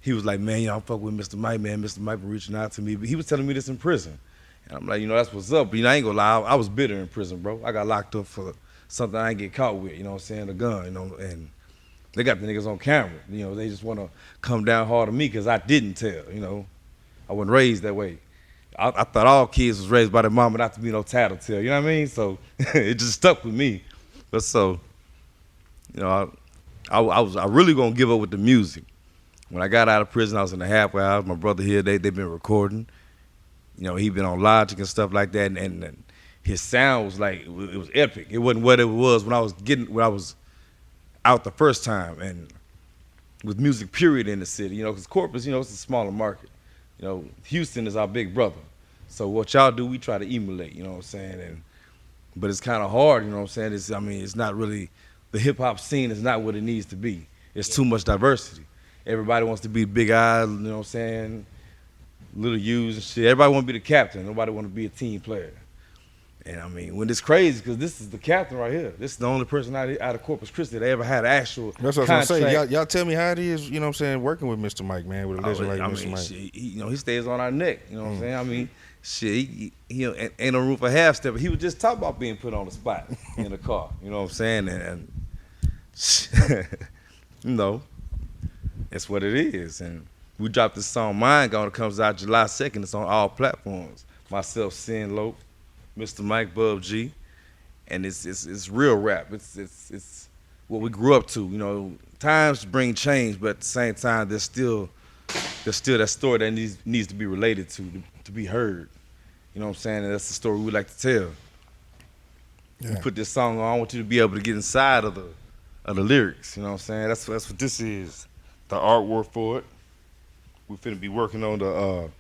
he was like, man, you know, I'm fucking with Mr. Mike, man. Mr. Mike been reaching out to me. But he was telling me this in prison. And I'm like, you know, that's what's up. But, you know, I ain't gonna lie, I was bitter in prison, bro. I got locked up for something I ain't get caught with, you know what I'm saying, a gun, you know, and they got the niggas on camera. You know, they just want to come down hard on me because I didn't tell, you know. I wasn't raised that way. I thought all kids was raised by their mama not to be no tattletale, you know what I mean? So it just stuck with me. But so, you know, I really gonna give up with the music. When I got out of prison, I was in the halfway house. My brother here, they been recording. You know, he been on Logic and stuff like that, and his sound was like, it was epic. It wasn't what it was when I was out the first time, and with music period in the city, you know, because Corpus, you know, it's a smaller market. You know, Houston is our big brother. So what y'all do, we try to emulate, you know what I'm saying? But it's kind of hard, you know what I'm saying? It's not really, the hip hop scene is not what it needs to be. It's too much diversity. Everybody wants to be Big Eyes, you know what I'm saying? Little U's and shit. Everybody want to be the captain. Nobody want to be a team player. And I mean, when it's crazy, because this is the captain right here. This is the only person out of Corpus Christi that ever had an actual That's what I was gonna say. Y'all tell me how it is, you know what I'm saying, working with Mr. Mike, man, with a legend like Mr. Mike. Shit, you know, he stays on our neck, you know what I'm saying? I mean, shit, he ain't no room for half step. He was just talking about being put on the spot in the car, you know what I'm saying? And you know, that's what it is. And we dropped this song, Mind Gone. It comes out July 2nd. It's on all platforms. Myself, Sin Lope, Mr. Mike, Bub G, and it's real rap. It's what we grew up to. You know, times bring change, but at the same time, there's still that story that needs to be related to be heard. You know what I'm saying? And that's the story we like to tell. Yeah. We put this song on. I want you to be able to get inside of the lyrics. You know what I'm saying? That's what this is. The artwork for it. We're finna be working on the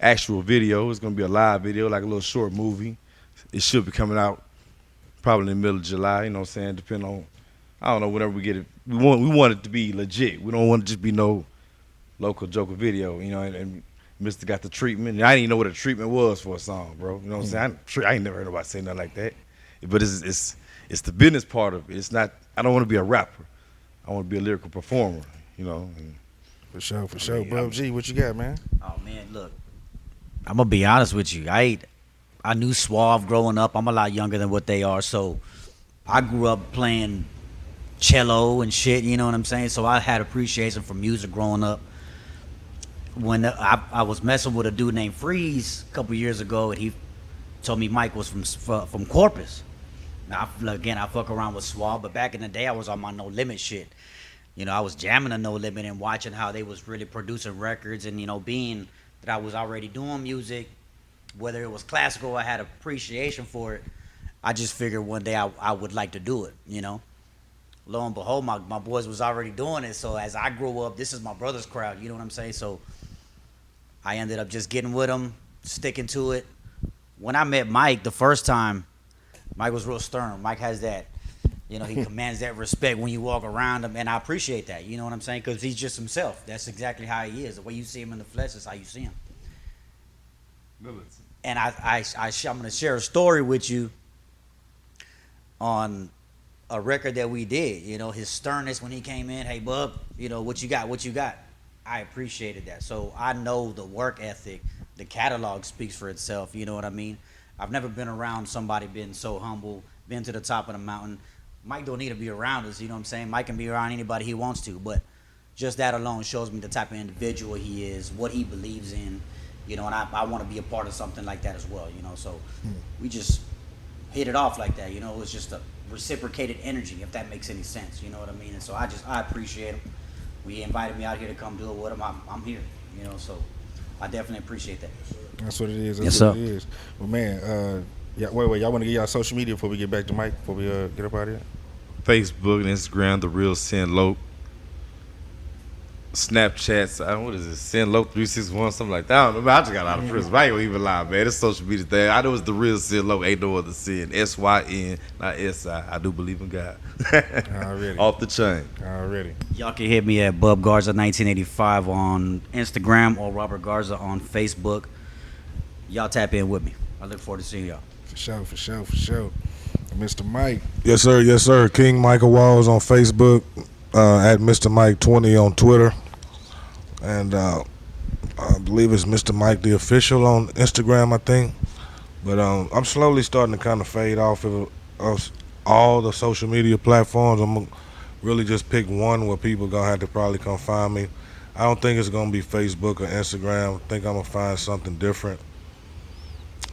actual video. It's gonna be a live video, like a little short movie. It should be coming out probably in the middle of July, you know what I'm saying, depending on, I don't know, whenever we get it. We want it to be legit. We don't want it to just be no local joker video, you know, and Mr. got the treatment. And I didn't even know what a treatment was for a song, bro. You know what I'm saying? I ain't never heard nobody say nothing like that. But it's the business part of it. It's not, I don't want to be a rapper. I want to be a lyrical performer, you know. And for sure. Bub G, what you got, man? Oh, man, look, I'm going to be honest with you. I knew Suave growing up. I'm a lot younger than what they are, so I grew up playing cello and shit, you know what I'm saying? So I had appreciation for music growing up. When I was messing with a dude named Freeze a couple years ago, and he told me Mike was from Corpus. Now, again, I fuck around with Suave, but back in the day, I was on my No Limit shit. I was jamming to No Limit and watching how they was really producing records, and being that I was already doing music, whether it was classical, I had appreciation for it. I just figured one day I would like to do it. Lo and behold, my boys was already doing it. So as I grew up, this is my brother's crowd. You know what I'm saying? So I ended up just getting with them, sticking to it. When I met Mike the first time, Mike was real stern. Mike has that, he commands that respect when you walk around him, and I appreciate that. You know what I'm saying? Because he's just himself. That's exactly how he is. The way you see him in the flesh is how you see him. And I'm going to share a story with you on a record that we did. His sternness when he came in. Hey, bub, what you got? I appreciated that. So I know the work ethic, the catalog speaks for itself. You know what I mean? I've never been around somebody been so humble, been to the top of the mountain. Mike don't need to be around us. You know what I'm saying? Mike can be around anybody he wants to, but just that alone shows me the type of individual he is, what he believes in. And I want to be a part of something like that as well. So we just hit it off like that. It was just a reciprocated energy, if that makes any sense. You know what I mean? And so I appreciate him. He invited me out here to come do it with him. I'm here. So I definitely appreciate that. That's what it is. Yes, That's what sir. it is. Well, man, wait. Y'all want to get y'all social media before we get back to Mike? Before we get up out of here? Facebook and Instagram, The Real Sin Lope. Snapchat, what is it? Sin Lope 361, something like that. I don't know. Man, I just got out of prison. I ain't gonna even lie, man. It's social media thing. I know it's The Real Sin Lope. Ain't no other sin. SYN, not SI. I do believe in God. Already. Off the chain. Already. Y'all can hit me at Bub Garza 1985 on Instagram or Robert Garza on Facebook. Y'all tap in with me. I look forward to seeing y'all. For sure. Mr. Mike. Yes, sir. King Michael Walls on Facebook, at Mr. Mike 20 on Twitter, and I believe it's Mr. Mike the Official on Instagram, I think. But I'm slowly starting to kind of fade off of all the social media platforms. I'm gonna really just pick one where people gonna have to probably come find me. I don't think it's gonna be Facebook or Instagram. I think I'm gonna find something different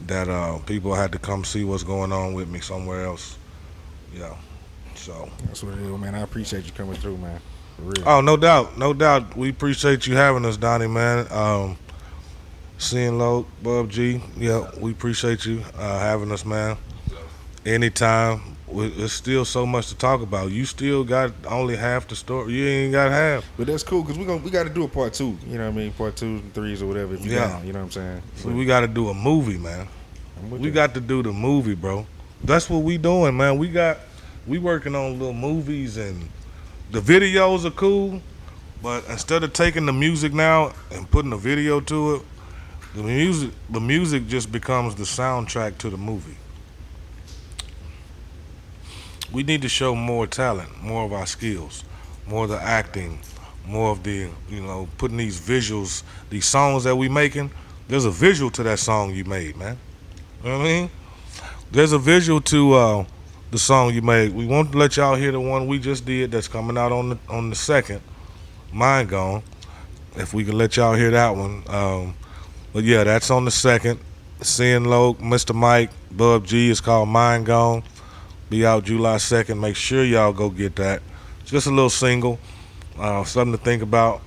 that people had to come see what's going on with me somewhere else. Yeah. So That's what it is, man. I appreciate you coming through, man. For real. oh, no doubt. We appreciate you having us, Donnie, man. Seeing Low, Bub G, yeah, we appreciate you having us, man. Anytime. There's still so much to talk about. You still got only half the story. You ain't got half. But that's cool because we got to do a part 2. You know what I mean? Part 2 and 3s or whatever. If you down, you know what I'm saying? So we got to do a movie, man. We you. got to do the movie, bro. That's what we doing, man. We working on little movies, and the videos are cool, but instead of taking the music now and putting a video to it, the music just becomes the soundtrack to the movie. We need to show more talent, more of our skills, more of the acting, more of the, putting these visuals, these songs that we making. There's a visual to that song you made, man. You know what I mean? There's a visual to the song you made. We won't let y'all hear the one we just did that's coming out on the 2nd, Mind Gone. If we can let y'all hear that one. But yeah, that's on the 2nd. Seeing Low, Mr. Mike, Bub G. It's called Mind Gone. Be out July 2nd. Make sure y'all go get that. It's just a little single, something to think about.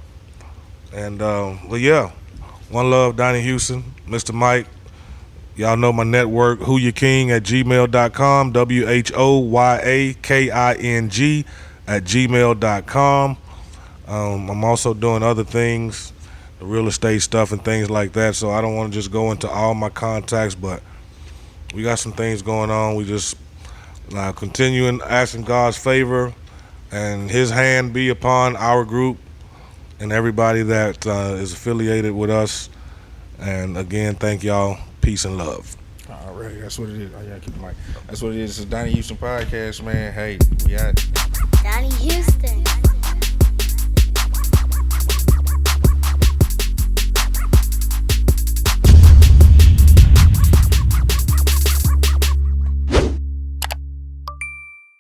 And but yeah, one love, Donnie Houston, Mr. Mike. Y'all know my network, whoyaking@gmail.com, WHOYAKING@gmail.com. I'm also doing other things, the real estate stuff and things like that, so I don't want to just go into all my contacts, but we got some things going on. We just continuing asking God's favor and his hand be upon our group and everybody that is affiliated with us. And again, thank y'all. Peace and love. Alrighty, that's what it is. Oh yeah, keep the mic. That's what it is. It's a Donnie Houston podcast, man. Hey, we out. Donnie Houston.